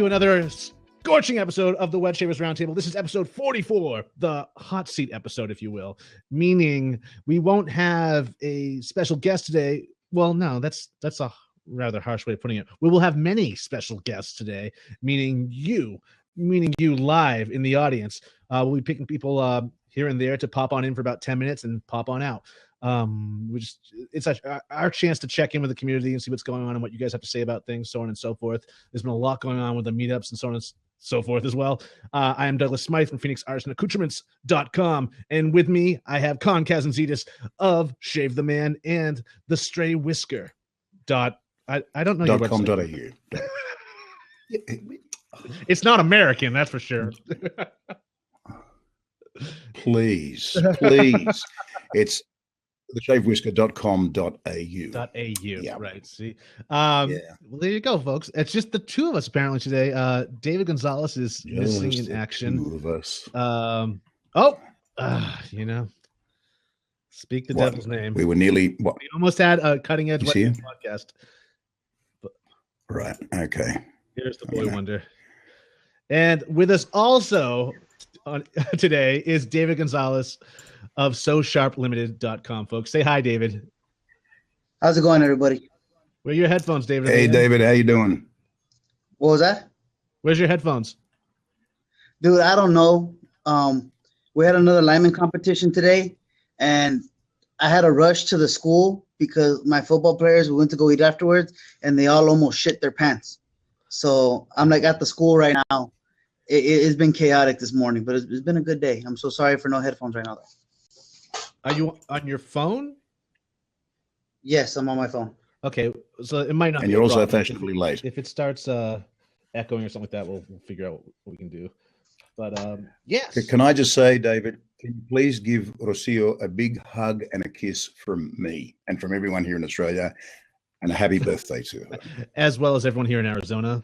to another scorching episode of the Wet Shavers Roundtable. This is episode 44, the hot seat episode, if you will, meaning we won't have a special guest today. Well, no, that's a rather harsh way of putting it. We will have many special guests today, meaning you live in the audience. We'll be picking people here and there to pop on in for about 10 minutes and pop on out. It's our chance to check in with the community and see what's going on and what you guys have to say about things, so on and so forth. There's been a lot going on with the meetups and so on and so forth as well. I am Douglas Smythe from PhoenixArtsAndAccoutrements.com, and with me I have Con Kazantzidis of Shave the Man and the Stray Whisker. I don't know your website. It's not American, that's for sure. Please. It's theshavewhisker.com.au. Yeah. Right. See, well, there you go, folks. It's just the two of us apparently today. David Gonzalez is missing in action. Two of us. Speak the devil's name. We were nearly. We almost had a cutting edge podcast. Right. Okay. Here's the boy wonder. And with us also today is David Gonzalez of SoSharpLimited.com, folks. Say hi, David. How's it going, everybody? Where are your headphones, David? Hey, David, how you doing? What was that? Where's your headphones? Dude, I don't know. We had another lineman competition today, and I had to rush to the school because my football players, we went to go eat afterwards, and they all almost shit their pants. So I'm like at the school right now. It's been chaotic this morning, but it's been a good day. I'm so sorry for no headphones right now, though. Are you on your phone? Yes, I'm on my phone. Okay, so it might not. And you're also fashionably late. If it starts echoing or something like that, we'll figure out what we can do. But yes. Can I just say, David, can you please give Rocio a big hug and a kiss from me and from everyone here in Australia, and a happy birthday to her, as well as everyone here in Arizona.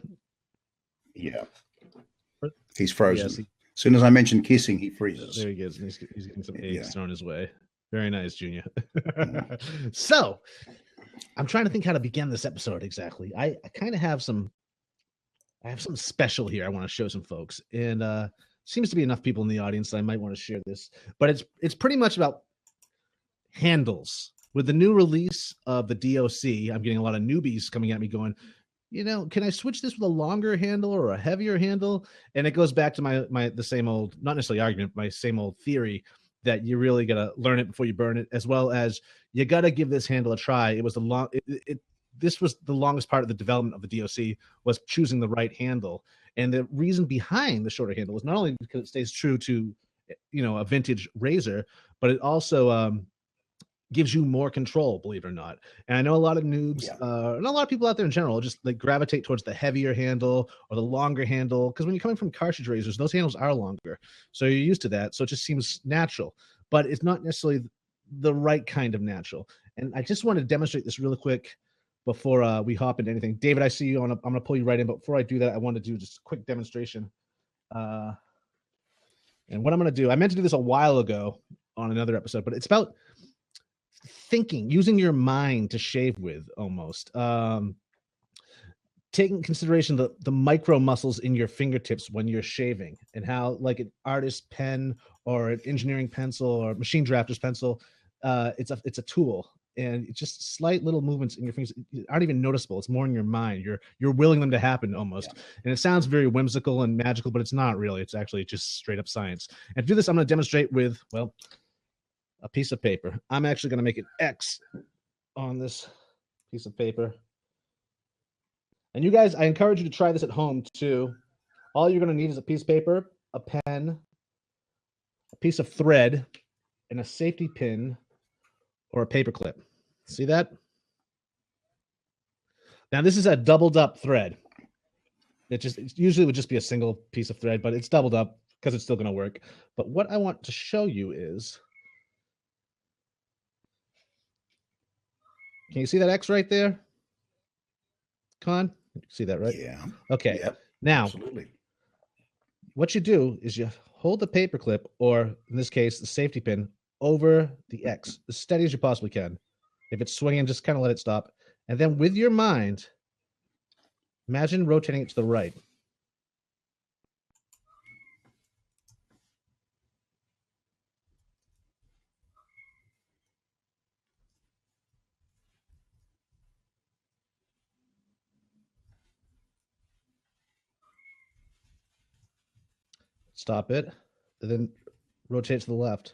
Yeah. He's frozen. Yes, as soon as I mention kissing, he freezes. There he goes. He's getting some eggs thrown his way. Very nice, Junior. So, I'm trying to think how to begin this episode exactly. I kind of have some. I have something special here. I want to show some folks, and seems to be enough people in the audience that I might want to share this. But it's pretty much about handles. With the new release of the DOC, I'm getting a lot of newbies coming at me going, can I switch this with a longer handle or a heavier handle? And it goes back to the same old, not necessarily argument, my same old theory that you really got to learn it before you burn it, as well as you got to give this handle a try. It was this was the longest part of the development of the DOC, was choosing the right handle. And the reason behind the shorter handle is not only because it stays true to, a vintage razor, but it also, gives you more control, believe it or not. And I know a lot of noobs, and a lot of people out there in general, just like gravitate towards the heavier handle or the longer handle. Because when you're coming from cartridge razors, those handles are longer. So you're used to that. So it just seems natural, but it's not necessarily the right kind of natural. And I just want to demonstrate this really quick before we hop into anything. David, I see you on. I'm going to pull you right in. But before I do that, I want to do just a quick demonstration. And what I'm going to do, I meant to do this a while ago on another episode, but it's about thinking, using your mind to shave with, almost taking consideration the micro muscles in your fingertips when you're shaving, and how like an artist's pen or an engineering pencil or machine drafter's pencil, it's a tool, and it's just slight little movements in your fingers aren't even noticeable. It's more in your mind. You're willing them to happen almost. And it sounds very whimsical and magical, but it's not really. It's actually just straight up science. And to do this, I'm going to demonstrate with, a piece of paper. I'm actually going to make an X on this piece of paper. And you guys, I encourage you to try this at home too. All you're going to need is a piece of paper, a pen, a piece of thread, and a safety pin or a paper clip. See that? Now this is a doubled up thread. It usually would just be a single piece of thread, but it's doubled up because it's still going to work. But what I want to show you is, can you see that X right there? Con? You see that, right? Yeah. Okay. Yep. Now, Absolutely. What you do is you hold the paper clip, or in this case, the safety pin, over the X as steady as you possibly can. If it's swinging, just kind of let it stop. And then with your mind, imagine rotating it to the right. Stop it, and then rotate to the left.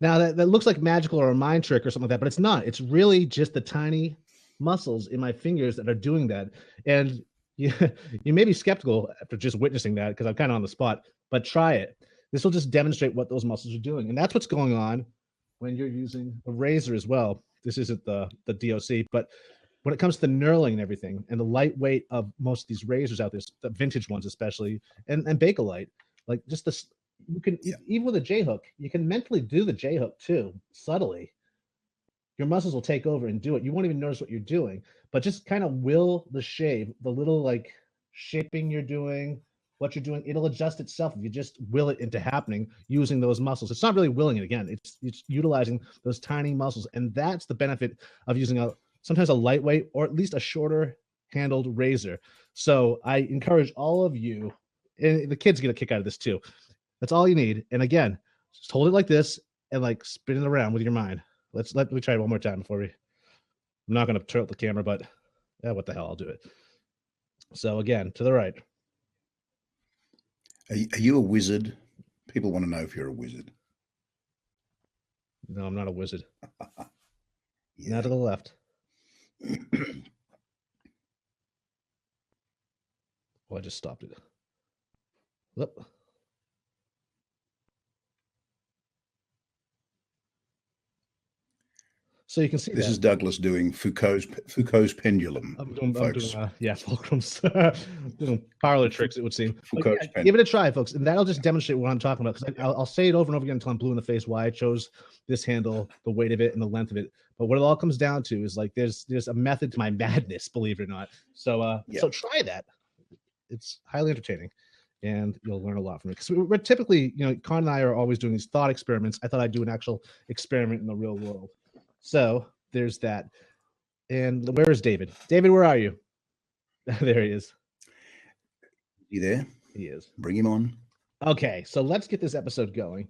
Now that looks like magical or a mind trick or something like that, but it's not. It's really just the tiny muscles in my fingers that are doing that. And you may be skeptical after just witnessing that because I'm kind of on the spot, but try it. This will just demonstrate what those muscles are doing. And that's what's going on when you're using a razor as well. This isn't the DOC, but when it comes to the knurling and everything and the lightweight of most of these razors out there, the vintage ones especially, and Bakelite, like just this, you can even with a J hook, you can mentally do the J hook too, subtly. Your muscles will take over and do it. You won't even notice what you're doing, but just kind of will the shave, the little like shaping you're doing, what you're doing, it'll adjust itself if you just will it into happening using those muscles. It's not really willing it again. It's utilizing those tiny muscles, and that's the benefit of using sometimes a lightweight or at least a shorter handled razor. So I encourage all of you, and the kids get a kick out of this too. That's all you need. And again, just hold it like this and like spin it around with your mind. Let me try it one more time before I'm not going to turn up the camera, but what the hell, I'll do it. So again, to the right. Are you a wizard? People want to know if you're a wizard. No, I'm not a wizard. Now to the left. Oh, I just stopped it. Whoop. So you can see this is Douglas doing Foucault's pendulum. I'm doing Fulcrum's doing parlor tricks, it would seem. Give it a try, folks, and that'll just demonstrate what I'm talking about. Because I'll say it over and over again until I'm blue in the face why I chose this handle, the weight of it, and the length of it. But what it all comes down to is like there's a method to my madness, believe it or not. So so try that. It's highly entertaining, and you'll learn a lot from it. Because we're typically, Con and I are always doing these thought experiments. I thought I'd do an actual experiment in the real world. So there's that. And where is David? David, where are you? There he is. You there? He is. Bring him on. Okay, so let's get this episode going.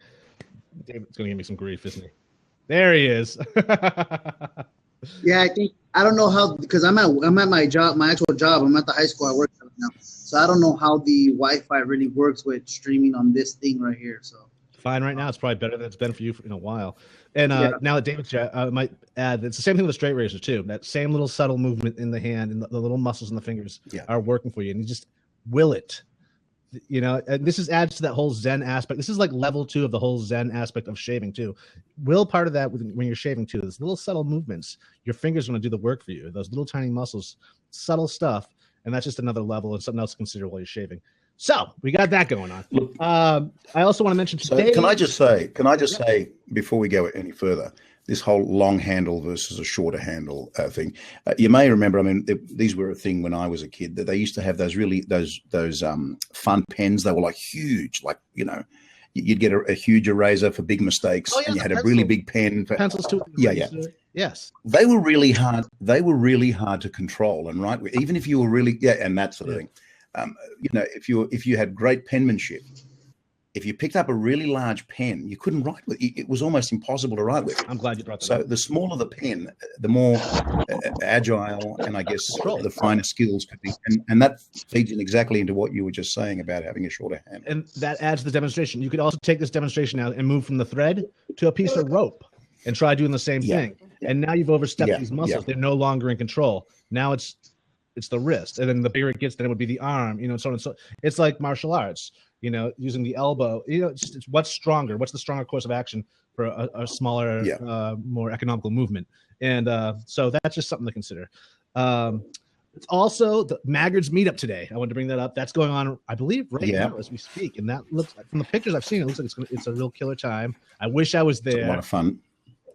David's going to give me some grief, isn't he? There he is. Yeah, I don't know how, because I'm at my job, my actual job. I'm at the high school I work at now. So I don't know how the Wi-Fi really works with streaming on this thing right here. So fine right now. It's probably better than it's been for you in a while. And now that David's I might add it's the same thing with a straight razor too. That same little subtle movement in the hand and the little muscles in the fingers are working for you, and you just will it. And this adds to that whole Zen aspect. This is like level 2 of the whole Zen aspect of shaving too. Will part of that when you're shaving too. Those little subtle movements, your fingers are going to do the work for you. Those little tiny muscles, subtle stuff, and that's just another level and something else to consider while you're shaving. So we got that going on. I also want to mention today. So can I just say before we go any further, this whole long handle versus a shorter handle thing. You may remember. I mean, these were a thing when I was a kid. That they used to have those fun pens. They were like huge, like you'd get a huge eraser for big mistakes, and you had a really big pen for pencils too. Yes. They were really hard. They were really hard to control and write with, even if you were really and that sort of thing. If you had great penmanship, if you picked up a really large pen, you couldn't write with it. It was almost impossible to write with. I'm glad you brought that so up. The smaller the pen, the more agile and I guess the finer skills could be. And that feeds in exactly into what you were just saying about having a shorter hand. And that adds the demonstration. You could also take this demonstration out and move from the thread to a piece of rope and try doing the same thing. And now you've overstepped these muscles. They're no longer in control. Now it's the wrist, and then the bigger it gets, then it would be the arm, so on and so. It's like martial arts, using the elbow. It's what's stronger. What's the stronger course of action for a smaller, more economical movement? And so that's just something to consider. It's also the Maggard's meetup today. I wanted to bring that up. That's going on, I believe, right now as we speak. And that looks like, from the pictures I've seen, it looks like it's a real killer time. I wish I was there. It's a lot of fun.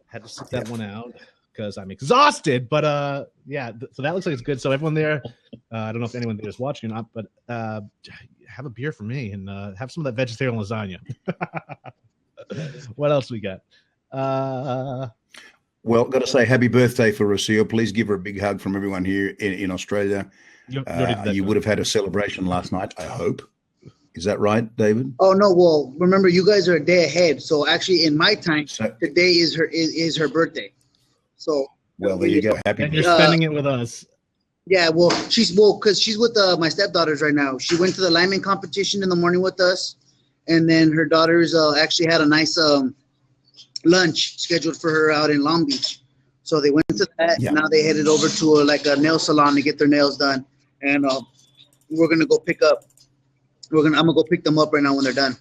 Had to sit that one out because I'm exhausted, but so that looks like it's good. So everyone there, I don't know if anyone there is watching or not, but have a beer for me and have some of that vegetarian lasagna. What else we got? Well, got to say happy birthday for Rocio. Please give her a big hug from everyone here in Australia. You would have had a celebration last night, I hope. Is that right, David? Oh no! Well, remember you guys are a day ahead. So actually, in my time, today is her birthday. So Well, there you go. Happy. And you're spending it with us. Yeah, well, because she's with my stepdaughters right now. She went to the lineman competition in the morning with us, and then her daughters actually had a nice lunch scheduled for her out in Long Beach. So they went to that. Yeah. Now they headed over to a nail salon to get their nails done, and we're gonna go pick up. I'm gonna go pick them up right now when they're done.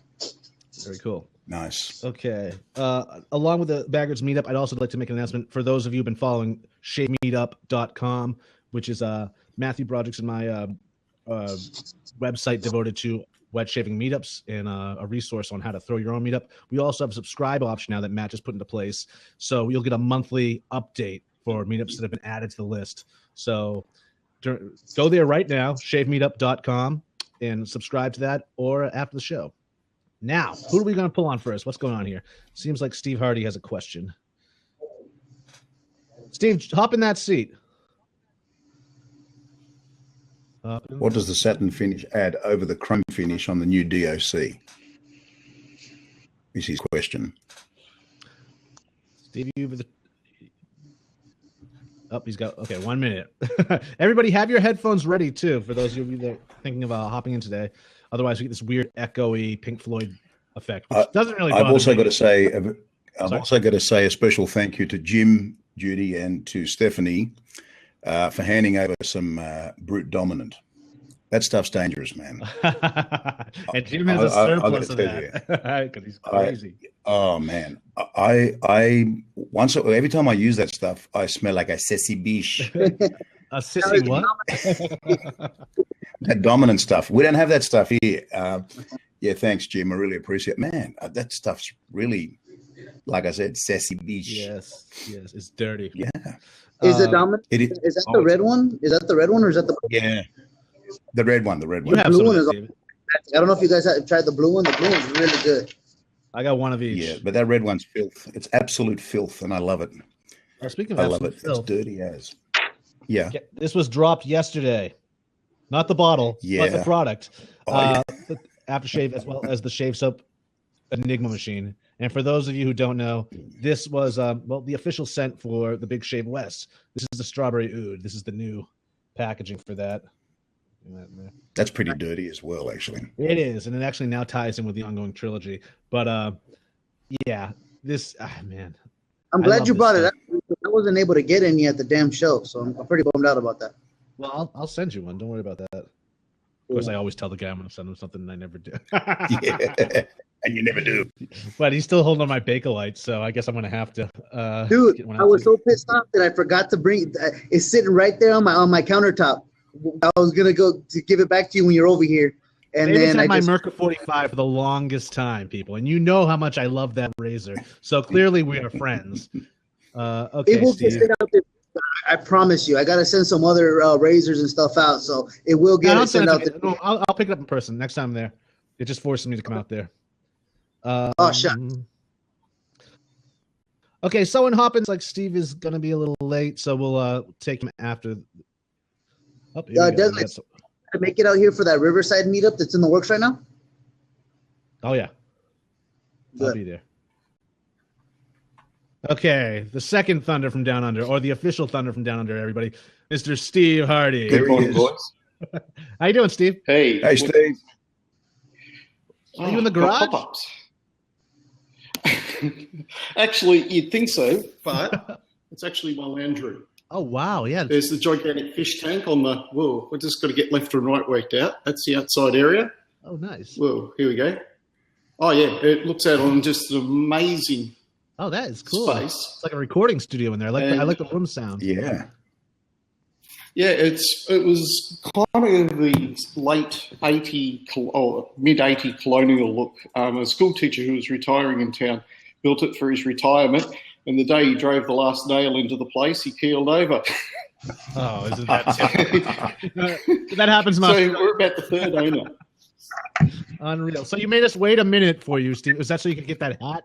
Very cool. Nice. Okay. Along with the Baggers Meetup, I'd also like to make an announcement for those of you who've been following shavemeetup.com, which is Matthew Broderick's and my website devoted to wet shaving meetups and a resource on how to throw your own meetup. We also have a subscribe option now that Matt just put into place. So you'll get a monthly update for meetups that have been added to the list. So go there right now, shavemeetup.com, and subscribe to that or after the show. Now, who are we going to pull on first? What's going on here? Seems like Steve Hardy has a question. Steve, hop in that seat. What does the satin finish add over the chrome finish on the new DOC? Is his question. Steve, he's got, okay, 1 minute. Everybody have your headphones ready, too, for those of you that are thinking about hopping in today. Otherwise, we get this weird echoey Pink Floyd effect, which doesn't really bother I've also me. got to say a special thank you to Jim, Judy, and to Stephanie for handing over some Brute Dominant. That stuff's dangerous, man. And Jim has a surplus of that because he's crazy. Man, every time I use that stuff, I smell like a sissy biche. A sissy what? That dominant stuff. We don't have that stuff here. Yeah, thanks, Jim. I really appreciate it. Man, that stuff's really, like I said, sassy beach. Yes, it's dirty. Yeah. Is the dominant? Is that the red one? Is that the red one or is that the? Yeah, the red one. The red one. You have blue one. I don't know if you guys have tried the blue one. The blue one's really good. I got one of each. Yeah, but that red one's filth. It's absolute filth, and I love it. Speaking of love it. filth, it's dirty as. Yeah. This was dropped yesterday. Not the bottle, but the product. The aftershave as well as the shave soap Enigma machine. And for those of you who don't know, this was the official scent for the Big Shave West. This is the strawberry oud. This is the new packaging for that. That's pretty dirty as well, actually. It is, and it actually now ties in with the ongoing trilogy. But this man. I'm glad you brought it up. I wasn't able to get any at the damn show, so I'm pretty bummed out about that. Well, I'll send you one. Don't worry about that. Of course, I always tell the guy I'm going to send him something, and I never do. Yeah, and you never do. But he's still holding on my Bakelite, so I guess I'm going to have to. Dude, I was so pissed off that I forgot to bring. It's sitting right there on my countertop. I was gonna go to give it back to you when you're over here, and then I had my Merca 45 for the longest time, people, and you know how much I love that razor. So clearly, we are friends. Okay, it will Steve. get out there. I promise you. I gotta send some other razors and stuff out, so it will get sent out there. No, I'll pick it up in person next time I'm there. It just forces me to come out there. Shut. Okay, so in Hoppins, like Steve is gonna be a little late, so we'll take him after. Desmond, to make it out here for that Riverside meetup that's in the works right now? Oh, yeah. Good. I'll be there. Okay, the second Thunder from Down Under, or the official Thunder from Down Under, everybody, Mr. Steve Hardy. Good morning, boys. How you doing, Steve? Hey, Steve. Are you in the garage? Pop-ups. Actually, you'd think so, but it's actually my lounge room. Oh, wow, yeah. There's the gigantic fish tank on the, whoa, we're just got to get left and right worked out. That's the outside area. Oh, nice. Whoa, here we go. Oh, yeah, it looks out on just an amazing that is cool. Space. It's like a recording studio in there. I like the room sound. Yeah. Yeah, it was kind of the late 80 or mid 80 colonial look. A school teacher who was retiring in town built it for his retirement, and the day he drove the last nail into the place, he keeled over. Oh, isn't that that happens much. So we're about the third owner. Unreal. So you made us wait a minute for you, Steve. Was that so you could get that hat?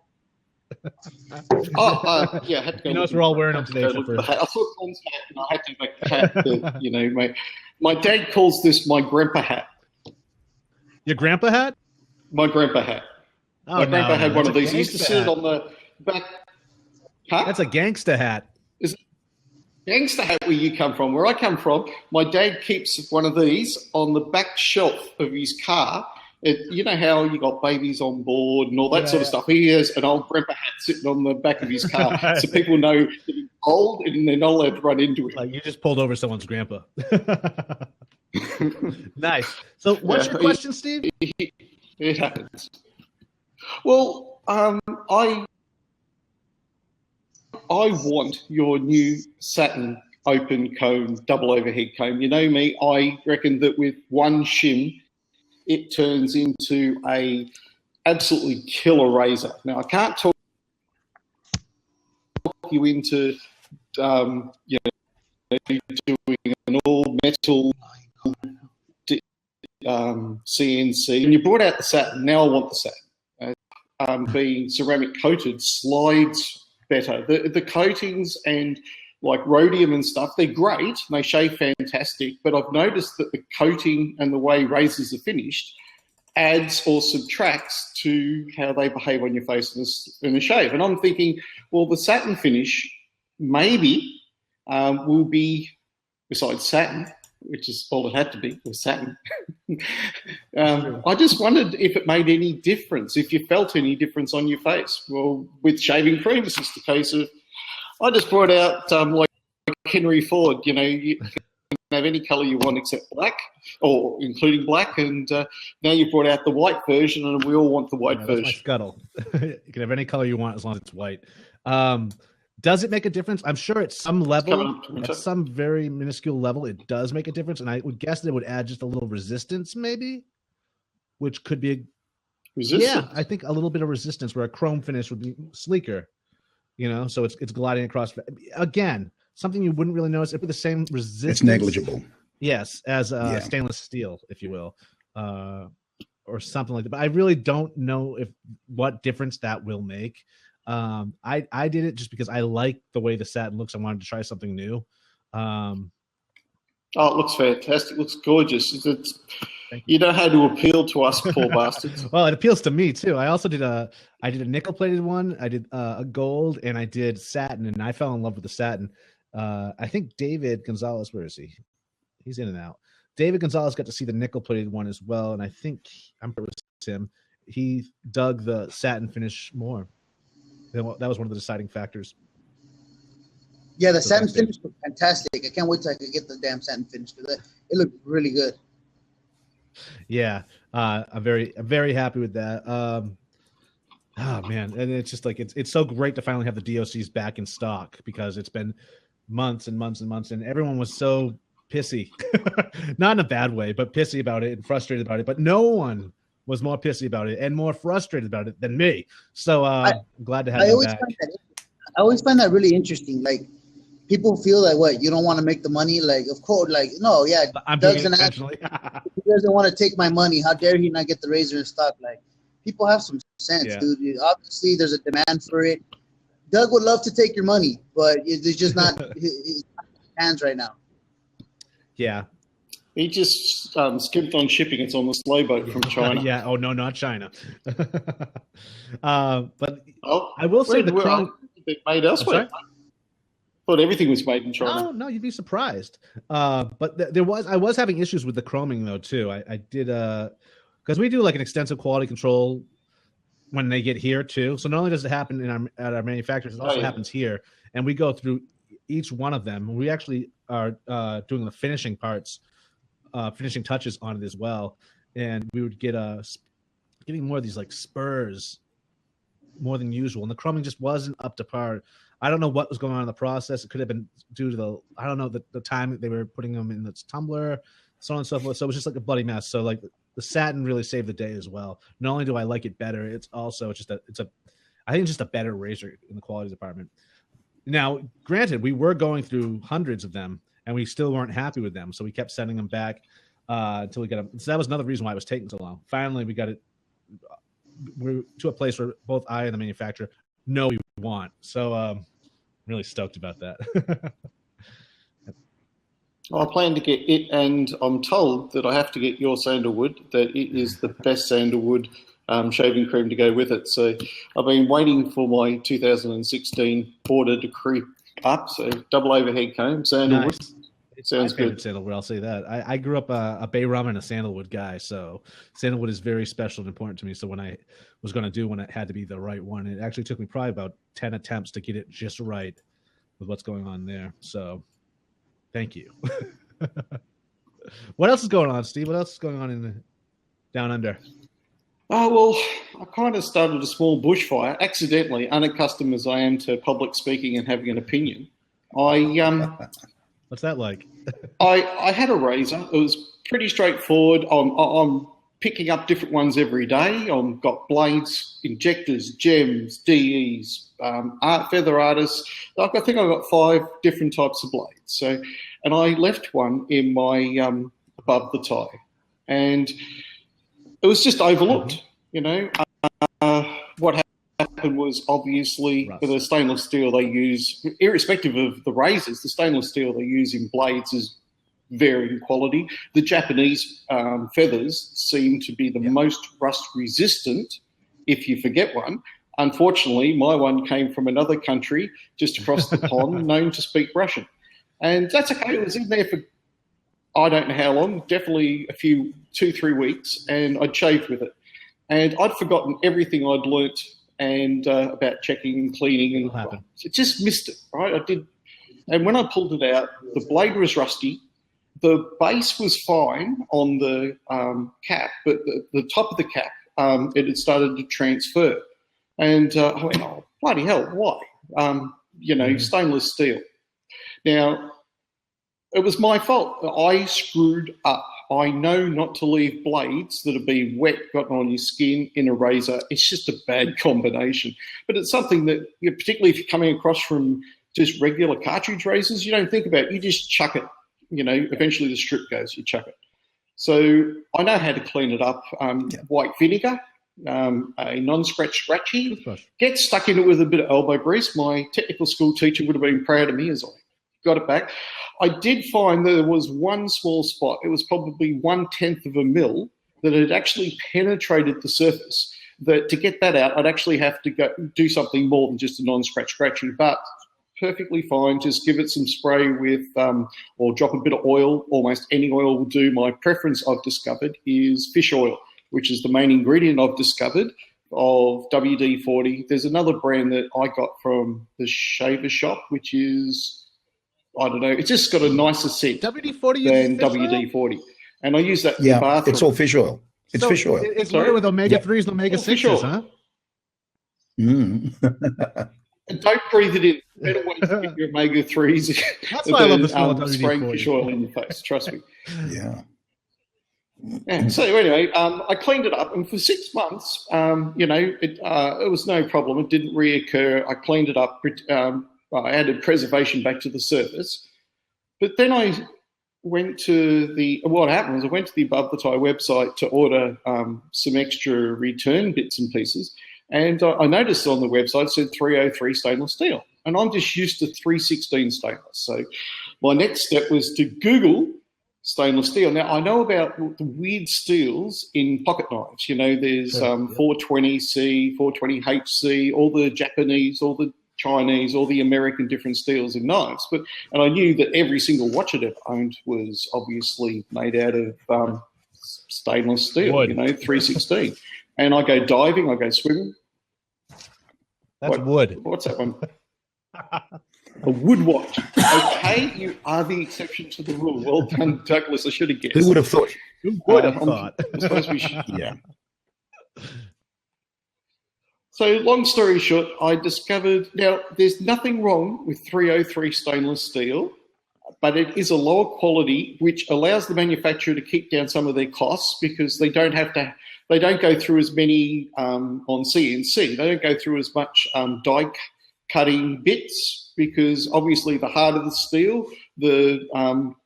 Yeah, I had to go. You notice we're all wearing them today. I saw Tom's hat, and I had to make the hat. That, my dad calls this my grandpa hat. Your grandpa hat? My grandpa hat. Oh, my grandpa had one of these. He used to sit hat. on the back. Huh? That's a gangsta hat. Gangster hat where you come from. Where I come from, my dad keeps one of these on the back shelf of his car. You know how you got babies on board and all that sort of stuff. He has an old grandpa hat sitting on the back of his car, so people know that he's old and they're not allowed to run into it. Like you just pulled over someone's grandpa. Nice. So, what's your question, Steve? It happens. Well, I want your new satin open comb, double overhead comb. You know me, I reckon that with one shim, it turns into a absolutely killer razor. Now, I can't talk you into doing an all metal CNC. And you brought out the satin. Now I want the satin. Being ceramic coated slides better. The coatings and like rhodium and stuff, they're great and they shave fantastic, but I've noticed that the coating and the way razors are finished adds or subtracts to how they behave on your face in a shave. And I'm thinking, well, the satin finish maybe will be, besides satin, which is all it had to be, was satin. I just wondered if it made any difference, if you felt any difference on your face. Well, with shaving cream, it's just a case of, I just brought out like Henry Ford, you can have any colour you want except black, or including black, and now you've brought out the white version, and we all want the white version. That's my scuttle. You can have any colour you want as long as it's white. Does it make a difference? I'm sure at some level, at some very minuscule level, it does make a difference, and I would guess that it would add just a little resistance, maybe, which could be resistance. Yeah, I think a little bit of resistance where a chrome finish would be sleeker. So it's gliding across. Again, something you wouldn't really notice. It'd be the same resistance. It's negligible. Yes, as stainless steel, if you will, or something like that. But I really don't know what difference that will make. I did it just because I like the way the satin looks. I wanted to try something new. Oh, it looks fantastic. It looks gorgeous. You know how to appeal to us poor bastards. Well, it appeals to me too. I also did a nickel plated one. I did a gold, and I did satin, and I fell in love with the satin. I think David Gonzalez, where is he? He's in and out. David Gonzalez got to see the nickel plated one as well, and I think I'm sure it was him. He dug the satin finish more. That was one of the deciding factors. Yeah, the satin finish was fantastic. I can't wait till I could get the damn satin finish because it looked really good. Yeah, I'm very happy with that. Oh man, and it's just like it's so great to finally have the DOCs back in stock because it's been months and months and months, and everyone was so pissy, not in a bad way, but pissy about it and frustrated about it. But no one was more pissy about it and more frustrated about it than me. So I'm glad to have them back. I always find that really interesting. Like, people feel like, what, you don't want to make the money? Like, of course, like, no, yeah. I'm doing it intentionally. He doesn't want to take my money. How dare he not get the razor in stock? Like, people have some sense, dude. Obviously, there's a demand for it. Doug would love to take your money, but it's just not his hands right now. Yeah. He just skipped on shipping. It's on the slow boat from China. Yeah. Oh, no, not China. But I will say the chrome made elsewhere. I thought everything was made in China. No, you'd be surprised. But I was having issues with the chroming though too. I did because we do like an extensive quality control when they get here too. So not only does it happen at our manufacturers, it also happens here, and we go through each one of them. We actually are doing the finishing parts, finishing touches on it as well, and we would get getting more of these like spurs more than usual, and the chroming just wasn't up to par. I don't know what was going on in the process. It could have been due to the time that they were putting them in this tumbler, so on and so forth. So it was just like a bloody mess. So like the satin really saved the day as well. Not only do I like it better, it's I think it's just a better razor in the quality department. Now, granted, we were going through hundreds of them, and we still weren't happy with them, so we kept sending them back until we got them. So that was another reason why it was taking so long. Finally, we got it. We're to a place where both I and the manufacturer know we want. So I'm really stoked about that. I plan to get it, and I'm told that I have to get your sandalwood, that it is the best sandalwood shaving cream to go with it. So I've been waiting for my 2016 order to up, so double overhead comb, sandalwood. Nice. It's Sounds my favorite good. sandalwood. I'll say that. I grew up a bay rum and a sandalwood guy, so sandalwood is very special and important to me. So when I was going to do one, it had to be the right one. It actually took me probably about 10 attempts to get it just right with what's going on there. So thank you. What else is going on, Steve? What else is going on in down under? Oh, well, I kind of started a small bushfire, accidentally, unaccustomed as I am to public speaking and having an opinion. What's that like? I had a razor. It was pretty straightforward. I'm picking up different ones every day. I've got blades, injectors, gems, DEs, feather artists. I think I've got 5 different types of blades. So, and I left one in my above the tie, and it was just overlooked. You know, what happened was obviously for the stainless steel they use, irrespective of the razors, the stainless steel they use in blades is varying quality. The Japanese feathers seem to be the most rust resistant if you forget one. Unfortunately, my one came from another country just across the pond known to speak Russian. And that's okay. It was in there for I don't know how long, definitely a few 2-3 weeks, and I'd shaved with it. And I'd forgotten everything I'd learnt and about checking and cleaning, and I just missed it, right? I did. And when I pulled it out, the blade was rusty. The base was fine on the cap, but the top of the cap, it had started to transfer. And I went, oh, bloody hell, why? Stainless steel. Now, it was my fault. I screwed up. I know not to leave blades that have been wet, gotten on your skin in a razor. It's just a bad combination. But it's something that, particularly if you're coming across from just regular cartridge razors, you don't think about it. You just chuck it. Eventually the strip goes, you chuck it. So I know how to clean it up. White vinegar, a non-scratch scratchy. Get stuck in it with a bit of elbow grease. My technical school teacher would have been proud of me as I got it back. I did find that there was one small spot. It was probably 1/10 of a mil that had actually penetrated the surface. That to get that out, I'd actually have to go do something more than just a non-scratch scratchy. But perfectly fine. Just give it some spray with, or drop a bit of oil. Almost any oil will do. My preference, I've discovered, is fish oil, which is the main ingredient I've discovered of WD-40. There's another brand that I got from the shaver shop, which is, I don't know, it's just got a nicer scent WD-40 than WD-40. And I use that in the bathroom. It's all fish oil. It's fish oil. It's loaded with omega-3s and omega-6s, huh? And don't breathe it in. Better way to get your omega-3s That's why I love the smell of spraying WD-40. fish oil in your face. Trust me. Yeah. So anyway, I cleaned it up, and for 6 months, it was no problem. It didn't reoccur. I cleaned it up. I added preservation back to the surface. But then I went to what happened was I went to the Above the Tie website to order some extra return bits and pieces. And I noticed on the website it said 303 stainless steel. And I'm just used to 316 stainless. So my next step was to Google stainless steel. Now, I know about the weird steels in pocket knives. There's 420C, 420HC, all the Japanese, all the Chinese, all the American different steels in knives. And I knew that every single watch I'd ever owned was obviously made out of stainless steel, 316. And I go diving, I go swimming. That's wood. What's that one? A wood watch. Okay, you are the exception to the rule. Well done, Douglas. I should have guessed. Who would have thought? Who would have thought? I suppose we should. Yeah. So long story short, I discovered, now there's nothing wrong with 303 stainless steel, but it is a lower quality, which allows the manufacturer to keep down some of their costs because they don't go through as many on CNC. They don't go through as much die cutting bits because obviously the harder the steel, the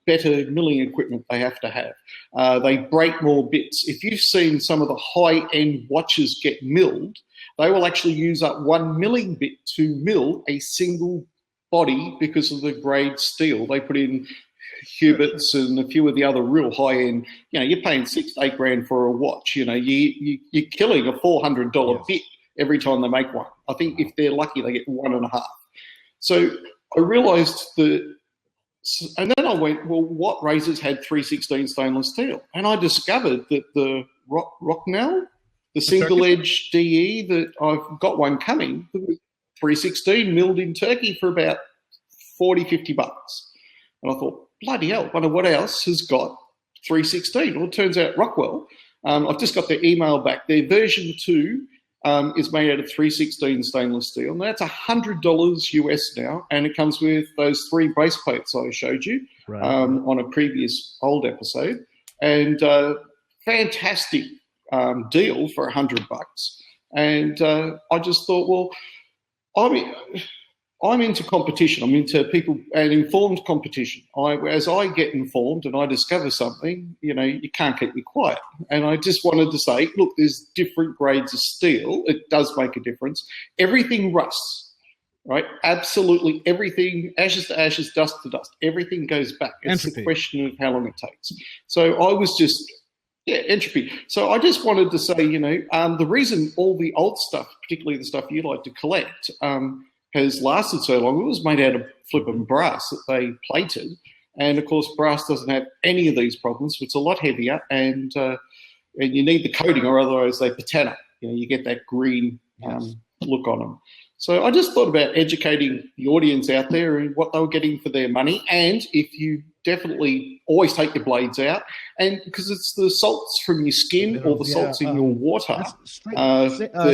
better milling equipment they have to have. They break more bits. If you've seen some of the high-end watches get milled, they will actually use up one milling bit to mill a single body because of the grade steel. They put in Huberts and a few of the other real high-end, you're paying $6 to $8 grand for a watch. You're killing a $400 bit every time they make one. I think if they're lucky, they get 1.5. So I realised that, and then I went, well, what razors had 316 stainless steel? And I discovered that the Rocknell, the single edge DE, that I've got one coming, 316 milled in Turkey for about $40-50. And I thought, bloody hell, wonder what else has got 316. Well, it turns out Rockwell, I've just got their email back. Their version 2 is made out of 316 stainless steel. And that's $100 US now. And it comes with those 3 base plates I showed you on a previous old episode. And fantastic deal for $100. And I just thought, well, I'm into competition. I'm into people and informed competition. As I get informed and I discover something, you can't keep me quiet. And I just wanted to say, look, there's different grades of steel. It does make a difference. Everything rusts, right? Absolutely everything, ashes to ashes, dust to dust. Everything goes back. It's a question of how long it takes. So I was just, entropy. So I just wanted to say, the reason all the old stuff, particularly the stuff you like to collect, has lasted so long, it was made out of flippin' brass that they plated. And, of course, brass doesn't have any of these problems. It's a lot heavier, and you need the coating, or otherwise they patina. You get that green look on them. So I just thought about educating the audience out there and what they were getting for their money. And if you definitely always take your blades out, and because it's the salts from your skin or the salts in your water.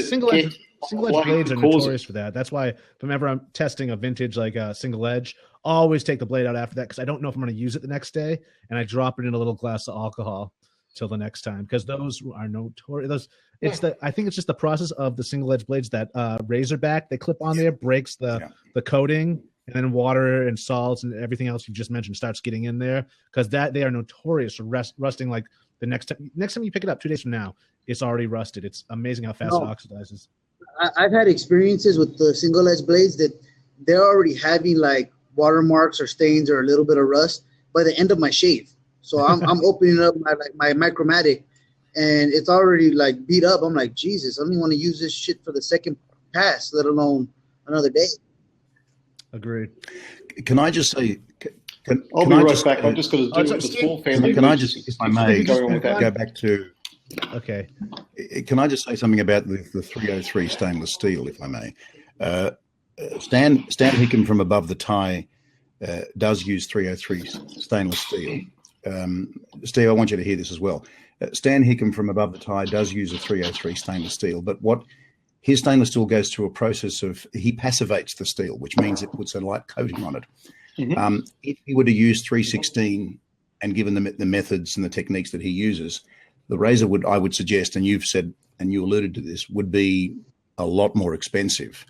Single edge blades are notorious for that. That's why whenever I'm testing a vintage like a single edge, I always take the blade out after that because I don't know if I'm going to use it the next day, and I drop it in a little glass of alcohol till the next time, because those are notorious. I think it's just the process of the single edge blades that Razorback they clip on there breaks the coating, and then water and salts and everything else you just mentioned starts getting in there, because they are notorious for rusting. Like the next time you pick it up 2 days from now, it's already rusted. It's amazing how fast it oxidizes. I've had experiences with the single edge blades that they're already having like watermarks or stains or a little bit of rust by the end of my shave. So I'm opening up my Micromatic, and it's already like beat up. I'm like, Jesus, I don't even want to use this shit for the second pass, let alone another day. Agreed. Can I just say? I'll be right back. I'm just going to do it with the full family. Can I just, if I may, go back to? Okay. Can I just say something about the 303 stainless steel, if I may? Stan Hickam from Above the Tie does use 303 stainless steel. Steve, I want you to hear this as well. Stan Hickam from Above the Tie does use a 303 stainless steel, but his stainless steel goes through a process of, he passivates the steel, which means it puts a light coating on it. Mm-hmm. If he were to use 316 and given the methods and the techniques that he uses, the razor I would suggest, and you've said, and you alluded to this, would be a lot more expensive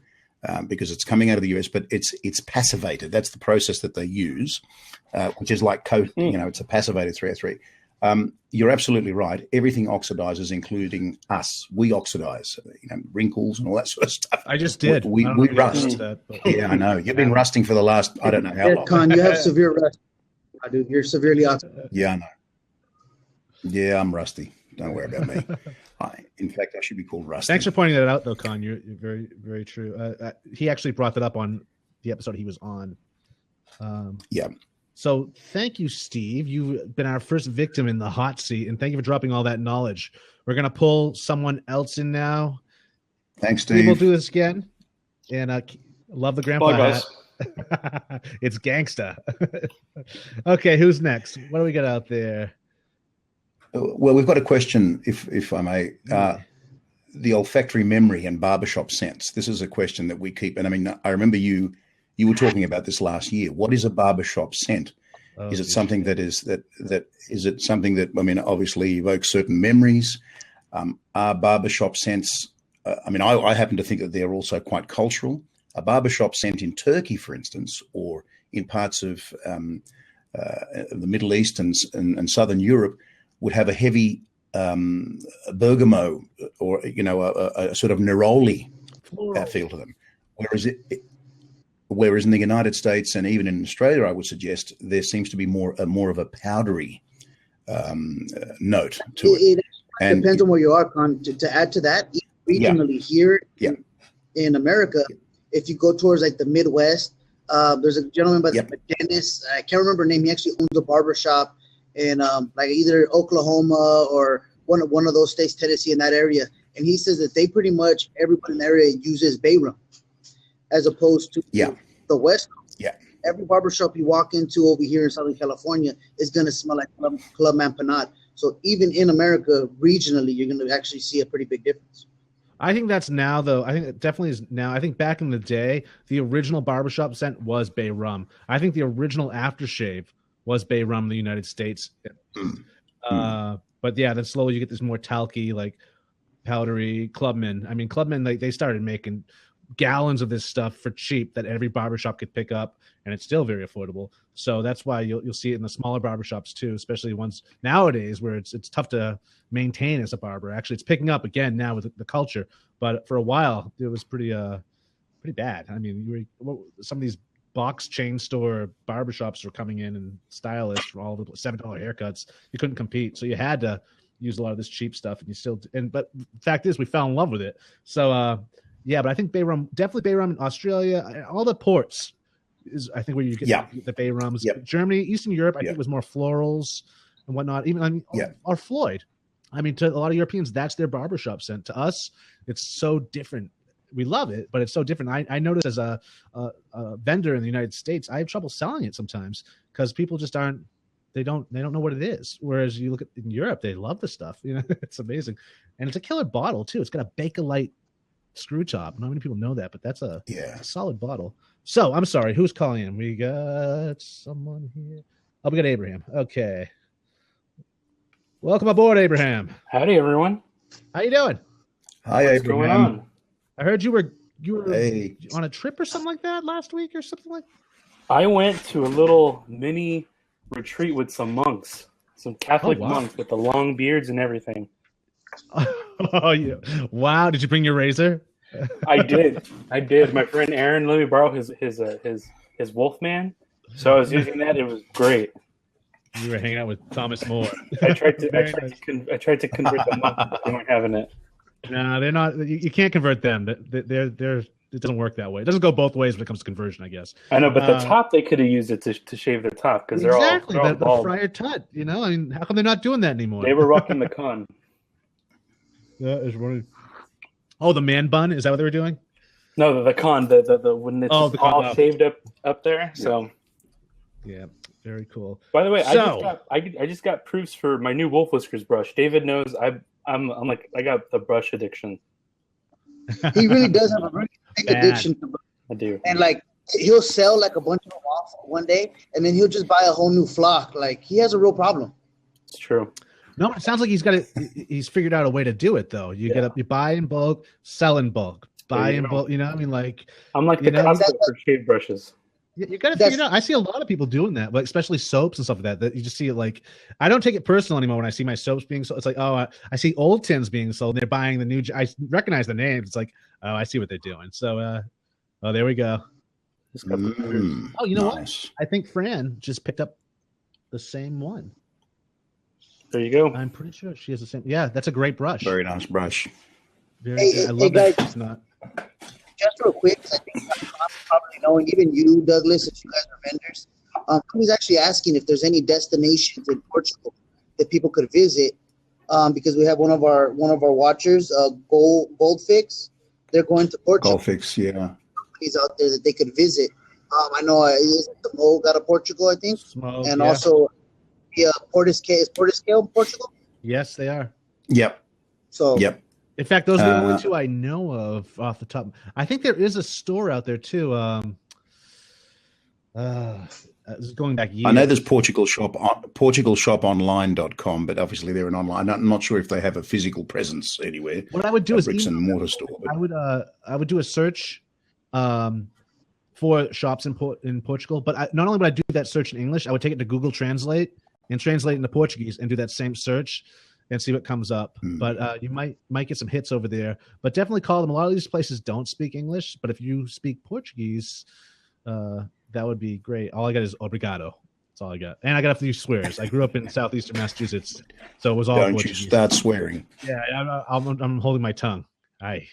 because it's coming out of the US, but it's passivated. That's the process that they use, which is like coating. It's a passivated 303. You're absolutely right. Everything oxidizes, including us. We oxidize, wrinkles and all that sort of stuff. I just did. We rust. Yeah, I know. You've been rusting for the last, I don't know how long. Con, you have severe rust. I do. You're severely oxidized. Yeah, I know. Yeah, I'm rusty. Don't worry about me. In fact, I should be called Rusty. Thanks for pointing that out, though, Con. You're very, very true. He actually brought that up on the episode he was on. Yeah. So thank you, Steve. You've been our first victim in the hot seat, and thank you for dropping all that knowledge. We're going to pull someone else in now. Thanks, Steve. We'll do this again. And love the grandpa hat. It's gangsta. Okay, who's next? What do we got out there? Well, we've got a question, if I may. The olfactory memory and barbershop scents. This is a question that we keep. And I mean, I remember you were talking about this last year. What is a barbershop scent? Is it something that is it something that, I mean, obviously evokes certain memories? Are barbershop scents, I happen to think that they're also quite cultural. A barbershop scent in Turkey, for instance, or in parts of the Middle East and Southern Europe, would have a heavy bergamot or a sort of neroli feel to them, whereas in the United States and even in Australia, I would suggest there seems to be more of a powdery note to it. It depends on where you are. To add to that, regionally here in America, if you go towards like the Midwest, There's a gentleman by the Yep. name of Dennis. I can't remember her name. He actually owns a barbershop in like either Oklahoma or one of those states, Tennessee, in that area. And he says that they pretty much everyone in the area uses bay rum as opposed to the West Coast. Yeah. Every barbershop you walk into over here in Southern California is going to smell like Club Mampanat. So even in America, regionally, you're going to actually see a pretty big difference. I think that's now, though. I think it definitely is now. I think back in the day, the original barbershop scent was bay rum. I think the original aftershave was bay rum in the United States. But yeah, then slowly you get this more talky, like powdery Clubman. I mean, Clubman, they started making gallons of this stuff for cheap that every barbershop could pick up, and it's still very affordable. So that's why you'll see it in the smaller barbershops too, especially ones nowadays where it's tough to maintain as a barber. Actually, it's picking up again now with the culture, but for a while it was pretty bad. I mean, some of these box chain store barbershops were coming in and stylists for all the $7 haircuts. You couldn't compete, so you had to use a lot of this cheap stuff, and you still. But the fact is, we fell in love with it. So yeah, but I think bay rum, definitely bay rum in Australia, all the ports is I think where you get the bay rums. Germany, Eastern Europe, I think was more florals and whatnot. Even or Floyd. I mean, to a lot of Europeans, that's their barbershop scent. To us, it's so different. We love it, but it's so different. I notice as a vendor in the United States, I have trouble selling it sometimes because people just they don't know what it is. Whereas you look at in Europe, they love the stuff. You know, it's amazing, and it's a killer bottle too. It's got a Bakelite screw top. Not many people know that, but that's a solid bottle. So I'm sorry, who's calling in? We got someone here. Oh, we got Abraham. Okay, welcome aboard, Abraham. Howdy, everyone. How you doing? Hi, What's Abraham. going on? I heard you were on a trip or something like that last week or something like. I went to a little mini retreat with some monks, some Catholic monks with the long beards and everything. Oh yeah! Wow, did you bring your razor? I did. My friend Aaron let me borrow his Wolfman, so I was using that. It was great. You were hanging out with Thomas More. I tried to convert the monks, but they weren't having it. No, they're not. You can't convert them. They're. It doesn't work that way. It doesn't go both ways when it comes to conversion, I guess. I know, but the top they could have used it to shave their top because they're all the Friar Tut. You know, I mean, how come they're not doing that anymore? They were rocking the con. That is running. Oh, the man bun, is that what they were doing? No, the con, the when it's all shaved up there. So yeah, very cool. By the way, I just got proofs for my new wolf whiskers brush. David knows I'm like I got the brush addiction. He really does have a really big addiction to brush. I do. And like he'll sell like a bunch of them off one day, and then he'll just buy a whole new flock. Like he has a real problem. It's true. No, it sounds like he's figured out a way to do it though. You buy in bulk, sell in bulk, buy in bulk. You know, I mean, like I'm like the Costco for shave brushes. You got to figure it out. I see a lot of people doing that, like especially soaps and stuff like that. That you just see it like. I don't take it personal anymore when I see my soaps being sold. It's like, oh, I see old tins being sold. They're buying the new. I recognize the names. It's like, oh, I see what they're doing. So, there we go. Oh, you know what? I think Fran just picked up the same one. There you go. I'm pretty sure she has the same. Yeah, that's a great brush. Very nice brush. Very good. I love that. It's not. Just real quick, I think probably knowing even you, Douglas, if you guys are vendors, he's actually asking if there's any destinations in Portugal that people could visit, because we have one of our watchers, Goldfix. They're going to Portugal. Goldfix, yeah. Companies out there that they could visit. I know the Mo out of Portugal, I think, also Portiscale, Portugal. Yes, they are. Yep. So yep. In fact, those are the only two I know of off the top. I think there is a store out there too. Going back years. I know there's portugalshoponline.com, but obviously they're an online. I'm not sure if they have a physical presence anywhere. What I would do is bricks and mortar store. But I would do a search for shops in Portugal. But not only would I do that search in English, I would take it to Google Translate and translate into Portuguese and do that same search and see what comes up. But you might get some hits over there. But definitely call them. A lot of these places don't speak English, but if you speak Portuguese, that would be great. All I got is obrigado. That's all I got. And I got a few swears. I grew up in southeastern Massachusetts, so it was all Don't Portuguese. you start swearing. Yeah, I'm holding my tongue. Aye.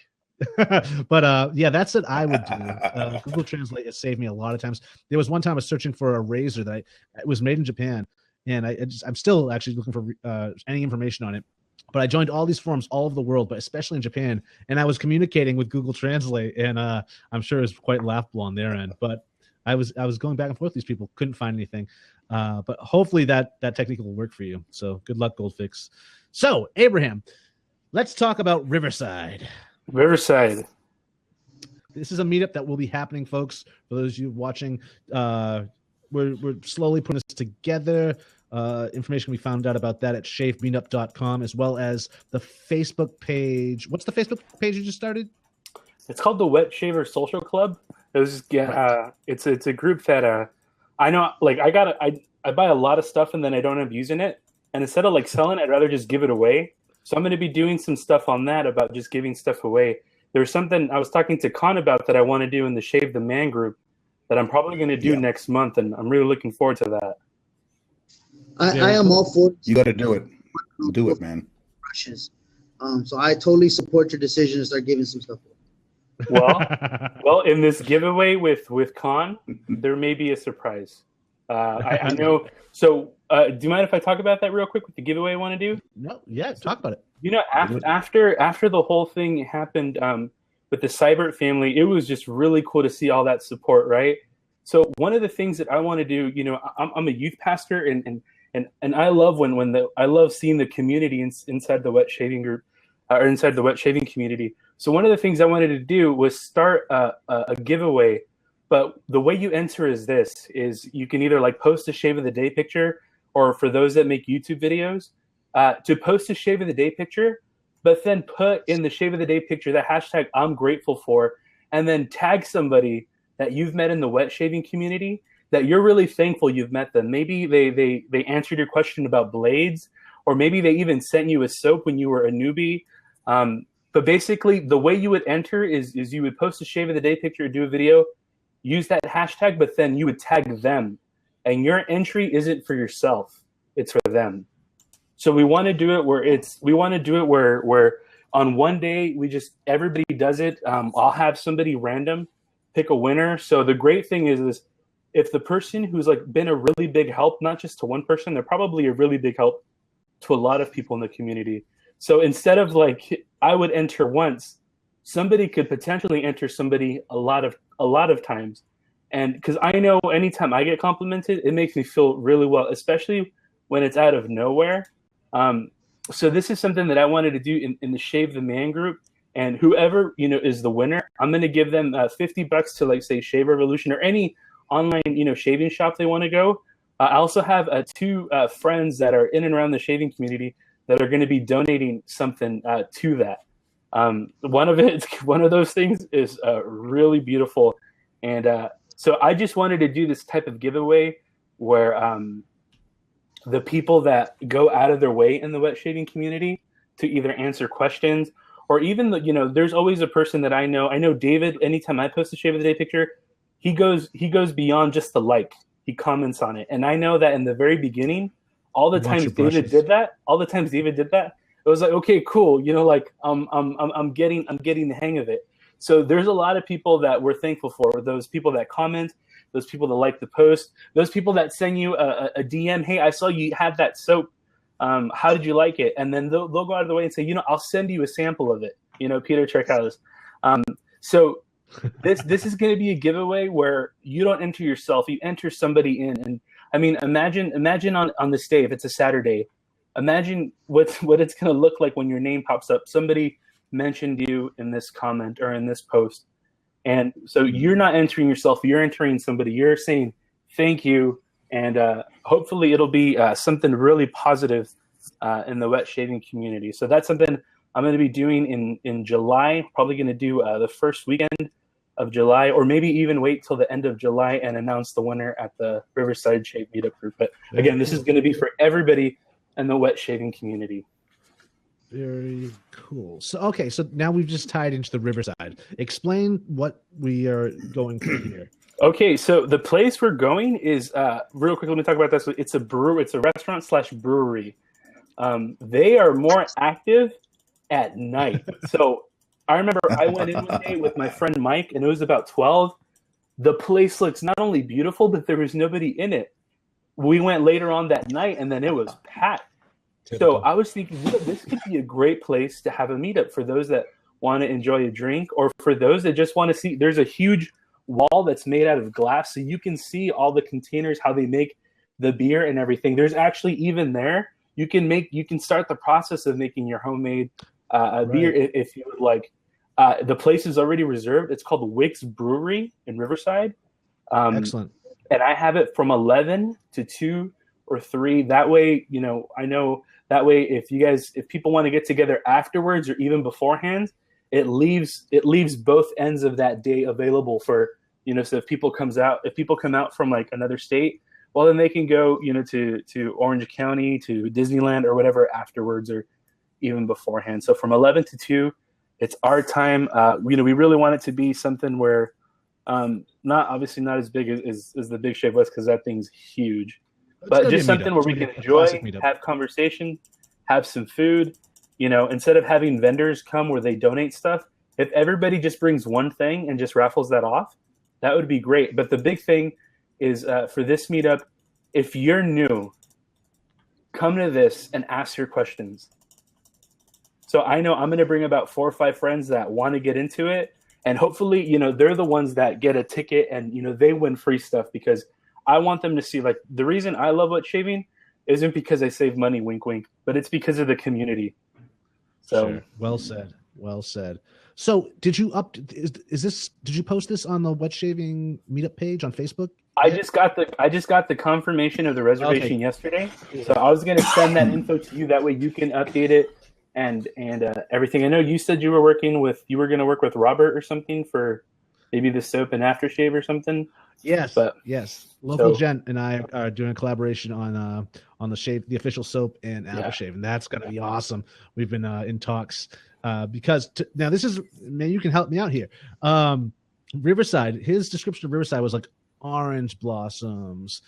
But yeah, that's what I would do. Google Translate has saved me a lot of times. There was one time I was searching for a razor that it was made in Japan, and I'm still actually looking for any information on it. But I joined all these forums all over the world, but especially in Japan, and I was communicating with Google Translate, and I'm sure it was quite laughable on their end. But I was going back and forth with these people, couldn't find anything. But hopefully that technique will work for you. So good luck, Goldfix. So Abraham, let's talk about Riverside. Riverside. This is a meetup that will be happening, folks. For those of you watching, we're slowly putting this together. Information we found out about that at shavemeetup.com, as well as the Facebook page. What's the Facebook page you just started? It's called the Wet Shaver Social Club. It was it's a group that I know. Like I buy a lot of stuff and then I don't end up using it. And instead of like selling, I'd rather just give it away. So I'm going to be doing some stuff on that about just giving stuff away. There's something I was talking to Con about that I want to do in the Shave the Man group that I'm probably going to do next month, and I'm really looking forward to that. I am all for it. You got to do it. Do it, man. Brushes. So I totally support your decision to start giving some stuff away. Well, in this giveaway with Con, there may be a surprise. I know. So, do you mind if I talk about that real quick with the giveaway I want to do? No, yeah, talk about it. You know, after the whole thing happened with the Cybert family, it was just really cool to see all that support, right? So one of the things that I want to do, you know, I'm a youth pastor, and I love I love seeing the community inside the wet shaving group or inside the wet shaving community. So one of the things I wanted to do was start a giveaway. But the way you enter is you can either like post a shave of the day picture, or for those that make YouTube videos, to post a shave of the day picture, but then put in the shave of the day picture the hashtag I'm grateful for, and then tag somebody that you've met in the wet shaving community that you're really thankful you've met them. Maybe they answered your question about blades, or maybe they even sent you a soap when you were a newbie. But basically the way you would enter is you would post a shave of the day picture, do a video, use that hashtag, but then you would tag them, and your entry isn't for yourself, it's for them. So we want to do it where on one day everybody does it. I'll have somebody random pick a winner. So the great thing is if the person who's like been a really big help, not just to one person, they're probably a really big help to a lot of people in the community. So instead of like I would enter once, somebody could potentially enter somebody a lot of times. And because I know anytime I get complimented, it makes me feel really well, especially when it's out of nowhere. So this is something that I wanted to do in the Shave the Man group, and whoever, you know, is the winner, I'm going to give them $50 to, like, say, Shave Revolution or any online, you know, shaving shop they want to go. I also have two friends that are in and around the shaving community that are going to be donating something to that. One of those things is really beautiful. And so I just wanted to do this type of giveaway where the people that go out of their way in the wet shaving community to either answer questions, or even there's always a person that I know David, anytime I post a shave of the day picture, he goes beyond just the like. He comments on it. And I know that in the very beginning, all the times David did that, it was like, okay, cool. You know, like I'm getting the hang of it. So there's a lot of people that we're thankful for. Those people that comment, those people that like the post, those people that send you a DM. Hey, I saw you had that soap. How did you like it? And then they'll go out of the way and say, I'll send you a sample of it. Peter, check out this. So this is going to be a giveaway where you don't enter yourself, you enter somebody in. And I mean, imagine on this day, if it's a Saturday, imagine what it's going to look like when your name pops up. Somebody mentioned you in this comment or in this post. And so you're not entering yourself, you're entering somebody. You're saying thank you. And hopefully it'll be something really positive in the wet shaving community. So that's something I'm going to be doing in July. Probably going to do the first weekend of July, or maybe even wait till the end of July and announce the winner at the Riverside Shave Meetup group. But again, this is going to be for everybody in the wet shaving community. Very cool. So now we've just tied into the Riverside. Explain what we are going for here. Okay, so the place we're going is real quick. Let me talk about this. It's a restaurant/brewery. They are more active at night. So I remember I went in one day with my friend Mike, and it was about 12. The place looks not only beautiful, but there was nobody in it. We went later on that night, and then it was packed. So I was thinking, this could be a great place to have a meetup for those that want to enjoy a drink, or for those that just want to see. There's a huge wall that's made out of glass, so you can see all the containers, how they make the beer and everything. There's actually even there, you can start the process of making your homemade beer if you would like. The place is already reserved. It's called Wick's Brewery in Riverside. Excellent. And I have it from 11 to 2 or 3. That way, I know that way if people want to get together afterwards or even beforehand, it leaves both ends of that day available for, so if people come out from like another state, well, then they can go, to Orange County, to Disneyland or whatever afterwards or even beforehand. So from 11 to 2, it's our time. We really want it to be something where, not as big as the Big Shave West, because that thing's huge, but just something where we can enjoy, have conversation, have some food. Instead of having vendors come where they donate stuff, if everybody just brings one thing and just raffles that off, that would be great. But the big thing is for this meetup, if you're new, come to this and ask your questions. So I know I'm going to bring about 4 or 5 friends that want to get into it. And hopefully, they're the ones that get a ticket and, they win free stuff, because I want them to see, like, the reason I love wet shaving isn't because I save money, wink, wink, but it's because of the community. So sure. Well said. So did you did you post this on the wet shaving meetup page on Facebook? I just got the confirmation of the reservation yesterday. So I was going to send that info to you. That way you can update it and everything. I know you said you were going to work with Robert or something for maybe the soap and aftershave or something. Yes. Local Gent and I are doing a collaboration on the official soap and aftershave, and that's going to be awesome. We've been in talks because now this is, man, you can help me out here. Riverside, his description of Riverside was like orange blossoms,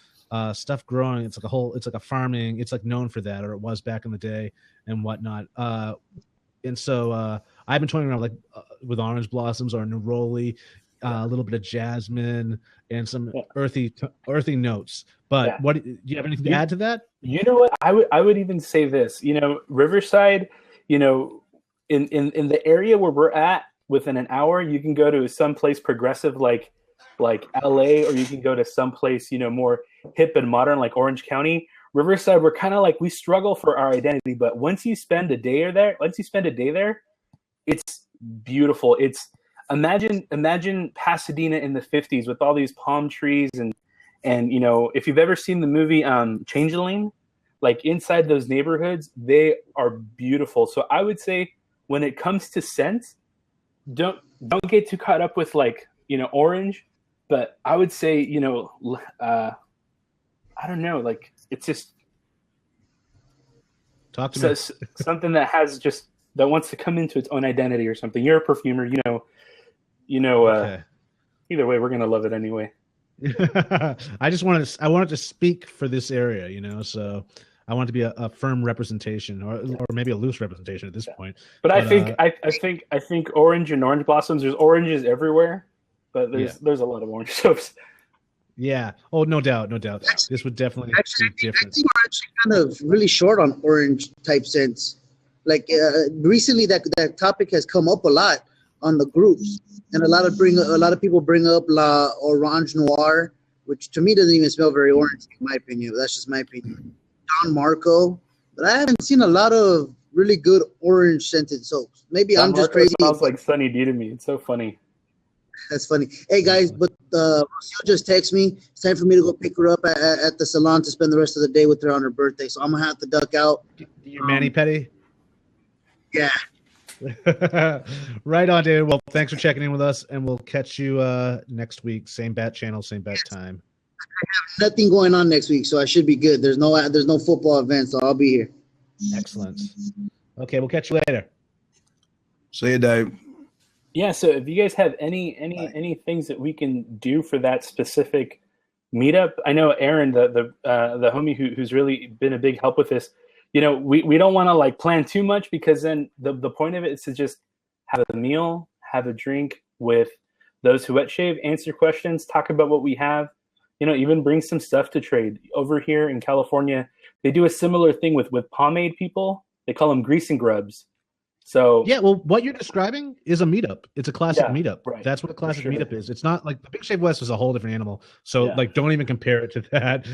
stuff growing. It's like a farming. It's like known for that, or it was back in the day and whatnot. And so I've been toying around with orange blossoms or neroli, a little bit of jasmine and some earthy notes. But what do you have anything to add to that? You know what? I would even say this. Riverside. In the area where we're at, within an hour, you can go to some place progressive like LA, or you can go to some place more hip and modern like Orange County. Riverside, we're kind of like, we struggle for our identity, but once you spend a day there, it's beautiful. It's imagine Pasadena in the 50s with all these palm trees and if you've ever seen the movie Changeling, like inside those neighborhoods, they are beautiful. So I would say when it comes to scents, don't get too caught up with orange, but I would say I don't know, like it's just talk to me. Something that has that wants to come into its own identity or something. You're a perfumer, okay. Either way, we're gonna love it anyway. I wanted to speak for this area, so I want it to be a firm representation, or maybe a loose representation at this point. But I think orange and orange blossoms. There's oranges everywhere, but there's a lot of orange soaps. Yeah. Oh, no doubt. This would definitely be different. I think we're actually kind of really short on orange type scents. Like recently, that topic has come up a lot on the groups, and a lot of people bring up La Orange Noir, which to me doesn't even smell very orange, in my opinion. That's just my opinion. Don Marco, but I haven't seen a lot of really good orange scented soaps. Maybe I'm just crazy. Smells like Sunny D to me. It's so funny. That's funny. Hey guys, but Rocio just texted me. It's time for me to go pick her up at the salon to spend the rest of the day with her on her birthday. So I'm gonna have to duck out. Your mani pedi? Yeah. Right on, David. Well, thanks for checking in with us, and we'll catch you next week. Same bat channel, same bat time. I have nothing going on next week, so I should be good. There's no football event, so I'll be here. Excellent. Okay, we'll catch you later. See you, Dave. Yeah. So if you guys have any things that we can do for that specific meetup, I know Aaron, the homie who's really been a big help with this. We don't want to plan too much, because then the point of it is to just have a meal, have a drink with those who wet shave, answer questions, talk about what we have, even bring some stuff to trade. Over here in California, they do a similar thing with pomade people. They call them grease and grubs. So yeah, well, what you're describing is a meetup. It's a classic meetup. Right. That's what a classic meetup is. It's not like the Big Shave West is a whole different animal. So don't even compare it to that.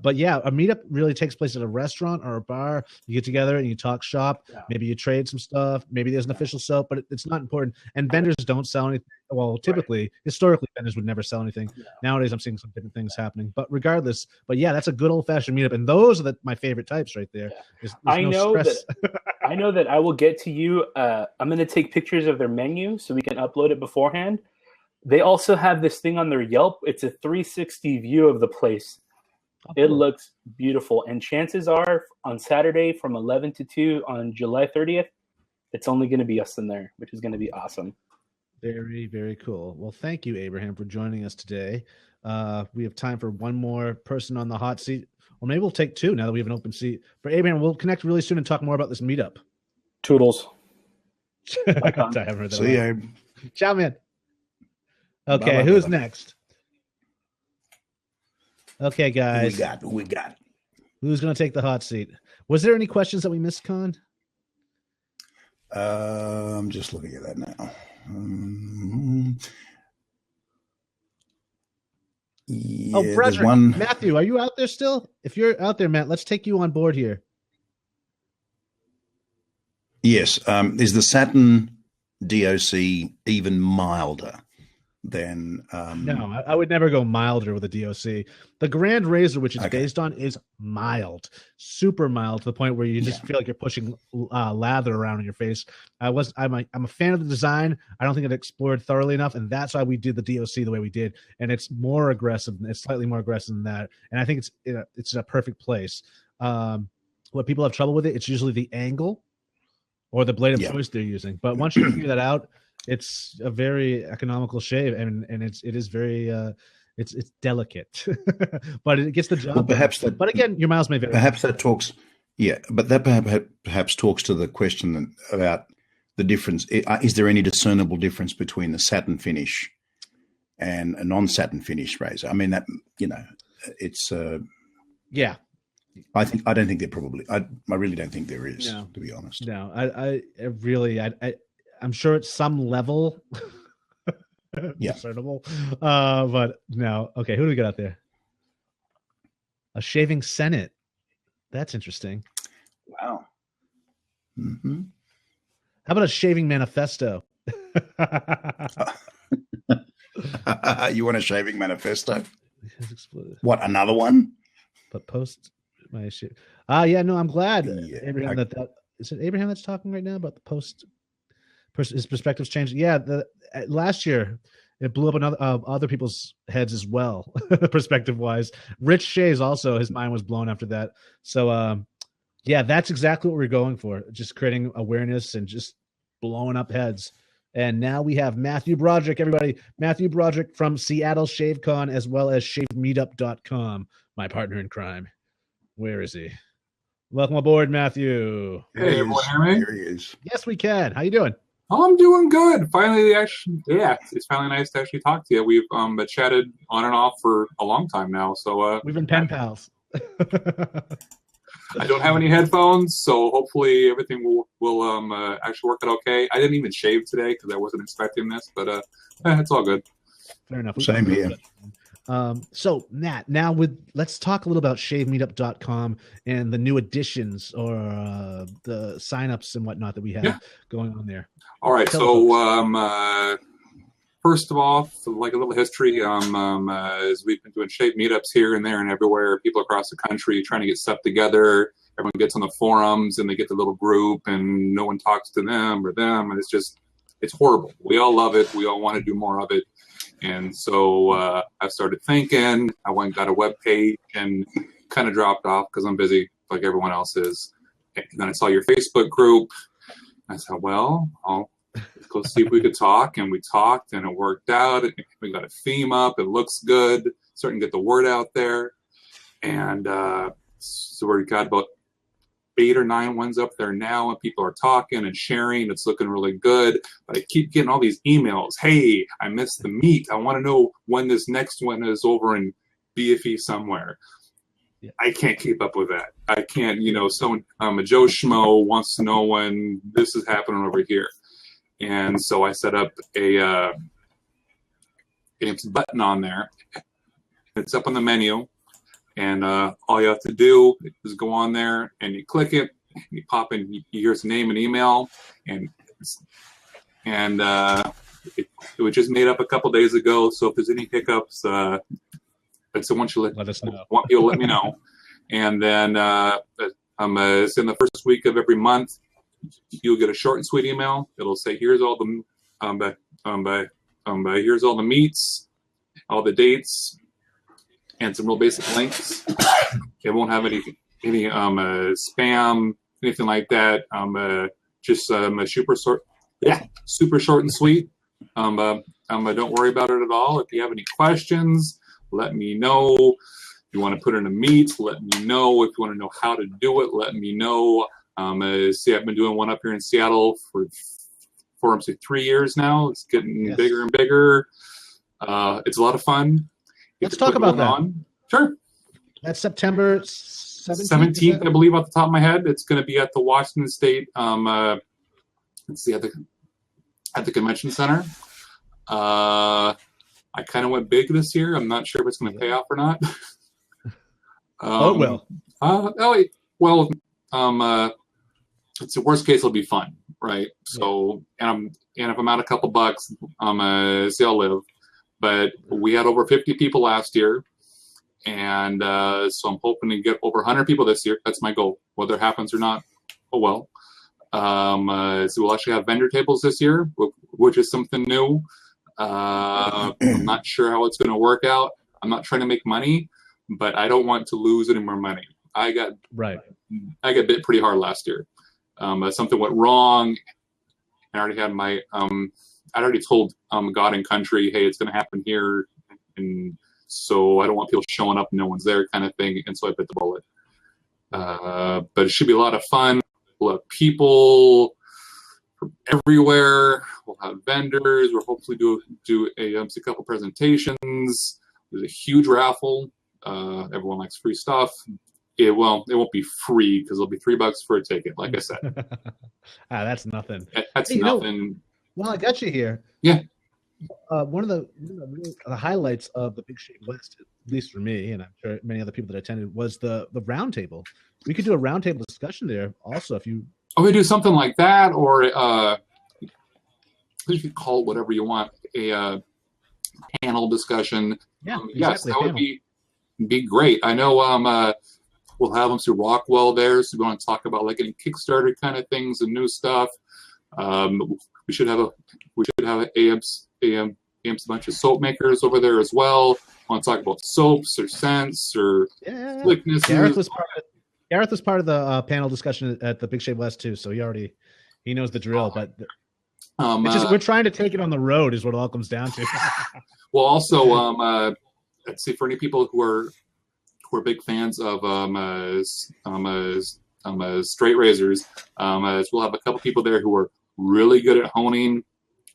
But yeah, a meetup really takes place at a restaurant or a bar. You get together and you talk shop. Yeah. Maybe you trade some stuff. Maybe there's an official soap, but it's not important. And vendors don't sell anything. Well, typically, historically, vendors would never sell anything. Yeah. Nowadays, I'm seeing some different things happening. But regardless, that's a good old-fashioned meetup. And those are my favorite types right there. Yeah. I know that I will get to you. I'm going to take pictures of their menu so we can upload it beforehand. They also have this thing on their Yelp. It's a 360 view of the place. It looks beautiful. And chances are on Saturday from 11 to 2 on July 30th, it's only going to be us in there, which is going to be awesome. Very, very cool. Well, thank you, Abraham, for joining us today. We have time for one more person on the hot seat. Or maybe we'll take two now that we have an open seat. For Abraham, we'll connect really soon and talk more about this meetup. Toodles. I haven't heard that. See you, Abe. Ciao, man. Okay, who's next? Okay, guys. We got. Who's going to take the hot seat? Was there any questions that we missed, Con? I'm just looking at that now. Brodrick. Matthew, are you out there still? If you're out there, Matt, let's take you on board here. Yes. Is the Saturn DOC even milder than? No, I would never go milder with a DOC. The Grand Razor, which it's based on, is mild, super mild, to the point where you just feel like you're pushing lather around in your face. I'm a fan of the design. I don't think it explored thoroughly enough, and that's why we did the DOC the way we did. And it's more aggressive. It's slightly more aggressive than that. And I think it's in a perfect place. What people have trouble with it's usually the angle or the blade of choice they're using. But once you figure that out, it's a very economical shave, and it is very it's delicate, but it gets the job. Well, but again, your miles may vary. Perhaps that talks, but that perhaps talks to the question about the difference. Is there any discernible difference between the satin finish and a non-satin finish razor? I mean, that it's I don't think there probably. I really don't think there is. No. To be honest. No, I really I'm sure at some level discernible. But no. Okay, who do we got out there? A shaving Senate. That's interesting. Wow. Mm-hmm. How about a shaving manifesto? You want a shaving manifesto? What, another one? But post my shit. No, I'm glad Abraham that is it Abraham that's talking right now about the post. His perspectives changed. Yeah, last year it blew up on other people's heads as well, perspective-wise. Rich Shay's also, his mind was blown after that. So, that's exactly what we're going for, just creating awareness and just blowing up heads. And now we have Matthew Broderick, everybody. Matthew Broderick from Seattle ShaveCon, as well as ShaveMeetup.com, my partner in crime. Where is he? Welcome aboard, Matthew. Hey, everyone hear me? Here he is. Yes, we can. How you doing? I'm doing good. Finally, it's finally nice to actually talk to you. We've chatted on and off for a long time now, so we've been pen pals. I don't have any headphones, so hopefully everything will actually work out okay. I didn't even shave today because I wasn't expecting this, but it's all good. Fair enough. Same here. So Matt, now let's talk a little about ShaveMeetup.com and the new additions or the signups and whatnot that we have going on there. All right. So first of all, like a little history, as we've been doing shave meetups here and there and everywhere, people across the country trying to get stuff together. Everyone gets on the forums and they get the little group and no one talks to them, and it's horrible. We all love it. We all want to do more of it. And so I started thinking. I went and got a web page and kind of dropped off because I'm busy like everyone else is. And then I saw your Facebook group. I said, well, let's go see if we could talk. And we talked and it worked out. We got a theme up. It looks good. Starting to get the word out there. And so we got about 8 or 9 ones up there now, and people are talking and sharing. It's looking really good. But I keep getting all these emails. Hey, I missed the meet. I want to know when this next one is over in BFE somewhere. Yeah. I can't keep up with that. I can't, someone, a Joe Schmo wants to know when this is happening over here. And so I set up a button on there. It's up on the menu. And all you have to do is go on there and you click it, you pop in, you hear his name and email, and it was just made up a couple days ago. So if there's any hiccups, so once you let us know. You'll let me know. And then it's in the first week of every month, you'll get a short and sweet email. It'll say, here's all the here's all the meets, all the dates, and some real basic links. It won't have any spam, anything like that. Just super short and sweet. Don't worry about it at all. If you have any questions, let me know. If you want to put in a meet, let me know. If you want to know how to do it, let me know. See, I've been doing one up here in Seattle for 3 years now. It's getting bigger and bigger. It's a lot of fun. Let's talk about that. Sure. That's September 17th, I believe, off the top of my head. It's going to be at the Washington State. Let's see, at the convention center. I kind of went big this year. I'm not sure if it's going to pay off or not. Well. It's the worst case. It'll be fun, right? So, and if I'm out a couple bucks, see, I'll live. But we had over 50 people last year, and so I'm hoping to get over 100 people this year. That's my goal. Whether it happens or not, oh well. So we'll actually have vendor tables this year, which is something new. I'm not sure how it's going to work out. I'm not trying to make money, but I don't want to lose any more money. I got bit pretty hard last year. Something went wrong. I already had my I'd already told God and country, hey, it's going to happen here, and so I don't want people showing up and no one's there, kind of thing. And so I bit the bullet. But it should be a lot of fun. We'll have people from everywhere. We'll have vendors. We'll hopefully do a couple presentations. There's a huge raffle. Everyone likes free stuff. It won't be free because it'll be $3 for a ticket, like I said. That's nothing. That's nothing. Well, I got you here. Yeah. One of the highlights of the Big Shave West, at least for me, and I'm sure many other people that attended, was the round table. We could do a round table discussion there also if you. Oh, we do something like that, or you could call it whatever you want, a panel discussion. Yeah, yes, that would be great. I know we'll have them through Rockwell there, so we want to talk about like any Kickstarter kind of things and new stuff. We should have a bunch of soap makers over there as well. I want to talk about soaps or scents or thicknesses. Gareth was part of the panel discussion at the Big Shave West too, so he knows the drill. But it's just we're trying to take it on the road, is what it all comes down to. Well, also, let's see, for any people who are big fans of straight razors, we'll have a couple people there who are really good at honing.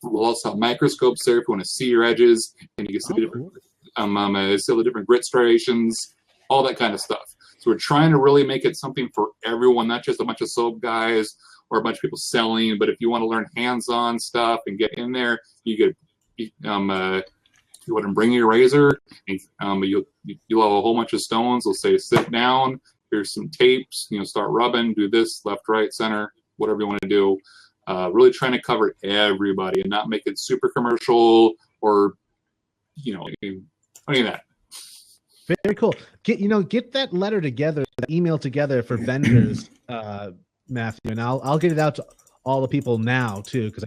We'll also have microscopes there if you want to see your edges, and you can see the different grit striations, all that kind of stuff. So we're trying to really make it something for everyone, not just a bunch of soap guys or a bunch of people selling. But if you want to learn hands-on stuff and get in there, you want to bring your razor, and you'll have a whole bunch of stones. They'll say sit down. Here's some tapes. Start rubbing. Do this left, right, center, whatever you want to do. Really trying to cover everybody and not make it super commercial or any of that. Very cool. Get that letter together, that email together for vendors, Matthew, and I'll get it out to all the people now too, because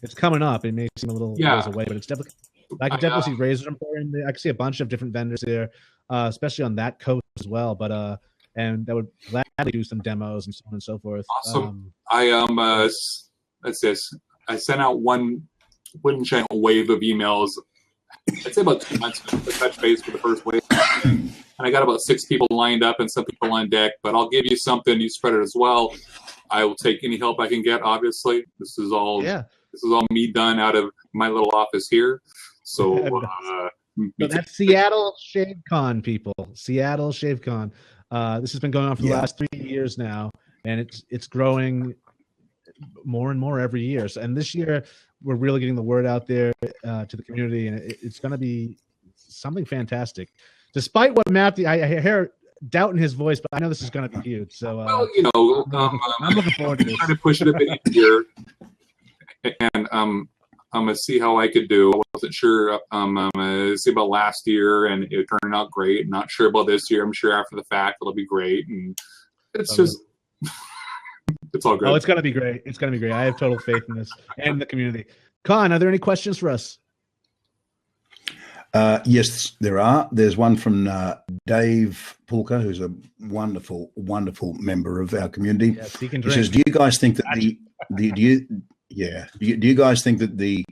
it's coming up. It may seem a little ways away, but it's definitely. I can definitely see Razor Emporium in there. I can see a bunch of different vendors there, especially on that coast as well. But and that would gladly do some demos and so on and so forth. Awesome. Let's say I sent out one giant wave of emails. I'd say about 2 months ago to touch base for the first wave. and I got about 6 people lined up and some people on deck. But I'll give you something. You spread it as well. I will take any help I can get. Obviously, this is all me done out of my little office here. So that's Seattle Shave Con, people. Seattle Shave Con. This has been going on for the last 3 years now, and it's growing more and more every year. So, and this year we're really getting the word out there to the community, and it's going to be something fantastic. Despite what Matthew, I hear doubt in his voice, but I know this is going to be huge. So, well, I'm looking forward to this. Trying to push it a bit easier, and I'm gonna see how I could do. I wasn't sure. See about last year, and it turned out great. Not sure about this year. I'm sure after the fact it'll be great, and it's just. It's all good. Oh, it's going to be great. It's going to be great. I have total faith in this and the community. Con, are there any questions for us? Yes, there are. There's one from Dave Pulka, who's a wonderful, wonderful member of our community. Yes, he can He drink. says, "Do you guys think that do you guys think that the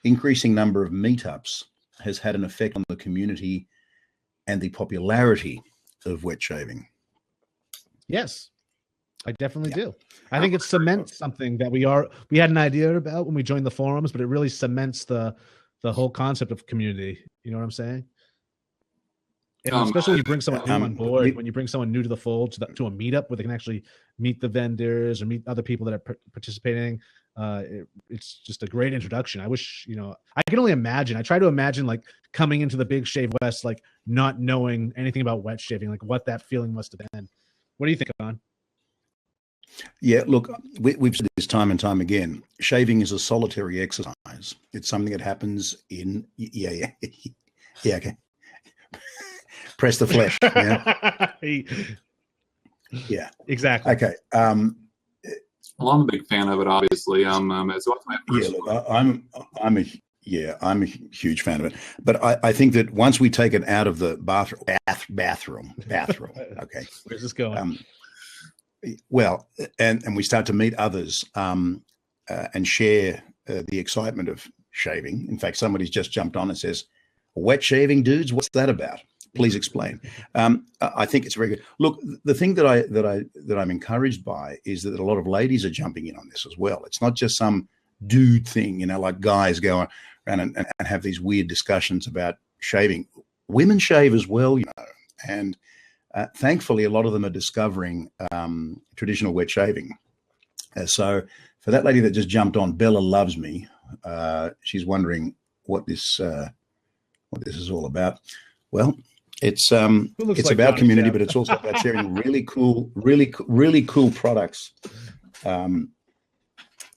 increasing number of meetups has had an effect on the community and the popularity of wet shaving?" Yes, I definitely do. I think it cements something that we had an idea about when we joined the forums, but it really cements the whole concept of community. You know what I'm saying? And especially when you bring someone new on board, when you bring someone new to the fold, to a meetup where they can actually meet the vendors or meet other people that are participating. It's just a great introduction. I wish, I can only imagine. I try to imagine like coming into the Big Shave West, like not knowing anything about wet shaving, like what that feeling must have been. What do you think, Con? Yeah, look, we've said this time and time again. Shaving is a solitary exercise. It's something that happens in okay. Press the flesh. Yeah, exactly. Okay. Well, I'm a big fan of it, obviously. I'm a huge fan of it. But I think that once we take it out of the bathroom. Okay, where's this going? Well, and we start to meet others and share the excitement of shaving. In fact, somebody's just jumped on and says, "Wet shaving, dudes, what's that about? Please explain." I think it's very good. Look, the thing that I'm encouraged by is that a lot of ladies are jumping in on this as well. It's not just some dude thing, like guys go around and have these weird discussions about shaving. Women shave as well, and thankfully, a lot of them are discovering traditional wet shaving. So for that lady that just jumped on, Bella loves me. She's wondering what this is all about. Well, it's like about community, but it's also about sharing really cool products.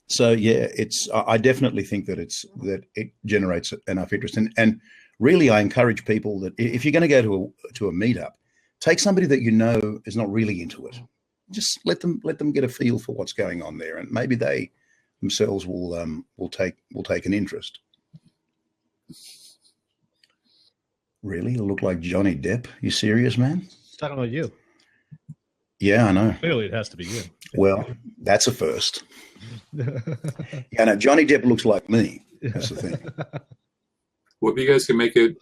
So yeah, I definitely think that it generates enough interest, and really I encourage people that if you're going to go to a meetup, take somebody that is not really into it. Just let them get a feel for what's going on there, and maybe they themselves will take an interest. Really, you look like Johnny Depp. You serious, man? He's talking about you. Yeah, I know. Clearly, it has to be you. Well, that's a first. Yeah, no, Johnny Depp looks like me. That's the thing. Well, if you guys can make it,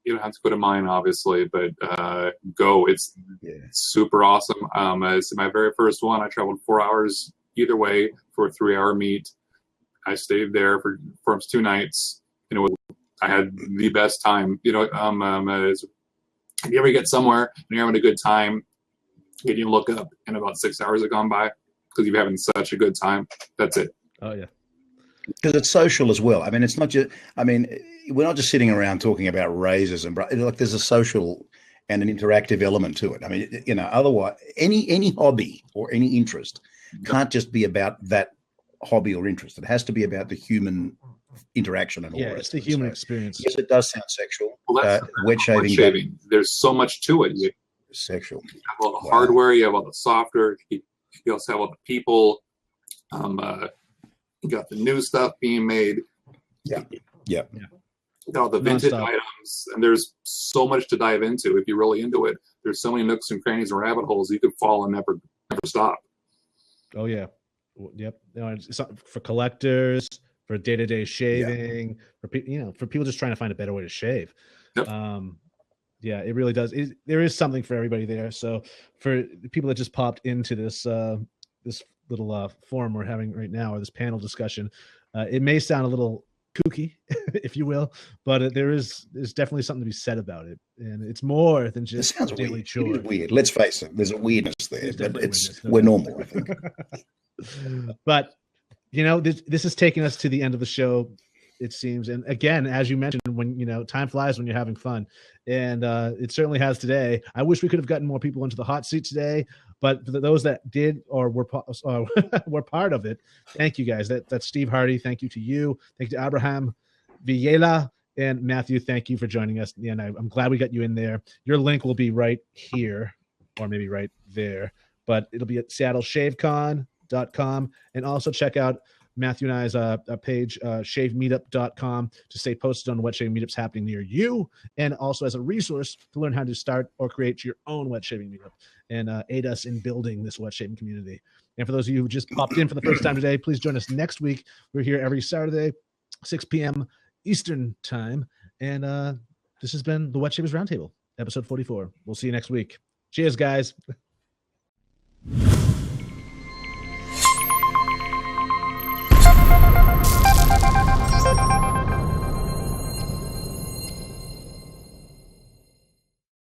you don't have to go to mine, obviously, but go. It's super awesome. It's my very first one. I traveled 4 hours either way for a 3-hour meet. I stayed there for almost 2 nights. I had the best time. If you ever get somewhere and you're having a good time, and you look up and about 6 hours have gone by because you're having such a good time. That's it. Oh yeah. Because it's social as well. I mean, it's not just. I mean, we're not just sitting around talking about razors and like. There's a social and an interactive element to it. I mean, otherwise, any hobby or any interest can't just be about that hobby or interest. It has to be about the human interaction and all. Yeah, it's the human experience. Yes, it does sound sexual. Well, that's wet shaving. There's so much to it. You sexual. have all the hardware. You have all the software. You also have all the people. You got the new stuff being made. Yeah. You got all the vintage items, and there's so much to dive into if you're really into it. There's so many nooks and crannies and rabbit holes you could fall and never stop. Oh yeah, yep. It's for collectors, for day-to-day shaving, for people just trying to find a better way to shave. Yep. Yeah, it really does. There is something for everybody there. So for the people that just popped into this this little forum we're having right now, or this panel discussion, it may sound a little kooky, if you will, but there's definitely something to be said about it, and it's more than just sounds daily weird. chore. It is weird. Let's face it. There's a weirdness there, but Weirdness, we're normal, I think. But this is taking us to the end of the show, it seems. And again, as you mentioned, when time flies when you're having fun, and it certainly has today. I wish we could have gotten more people into the hot seat today, but for those that did or were part of it, thank you guys. That's Steve Hardy. Thank you to you. Thank you to Abraham, Villela, and Matthew. Thank you for joining us. And I'm glad we got you in there. Your link will be right here, or maybe right there, but it'll be at SeattleShaveCon.com, and also check out Matthew and I's page, shavemeetup.com, to stay posted on wet shaving meetups happening near you, and also as a resource to learn how to start or create your own wet shaving meetup and aid us in building this wet shaving community. And for those of you who just popped in for the first time today, please join us next week. We're here every Saturday, 6 p.m. Eastern time. And this has been the Wet Shavers Roundtable, episode 44. We'll see you next week. Cheers, guys.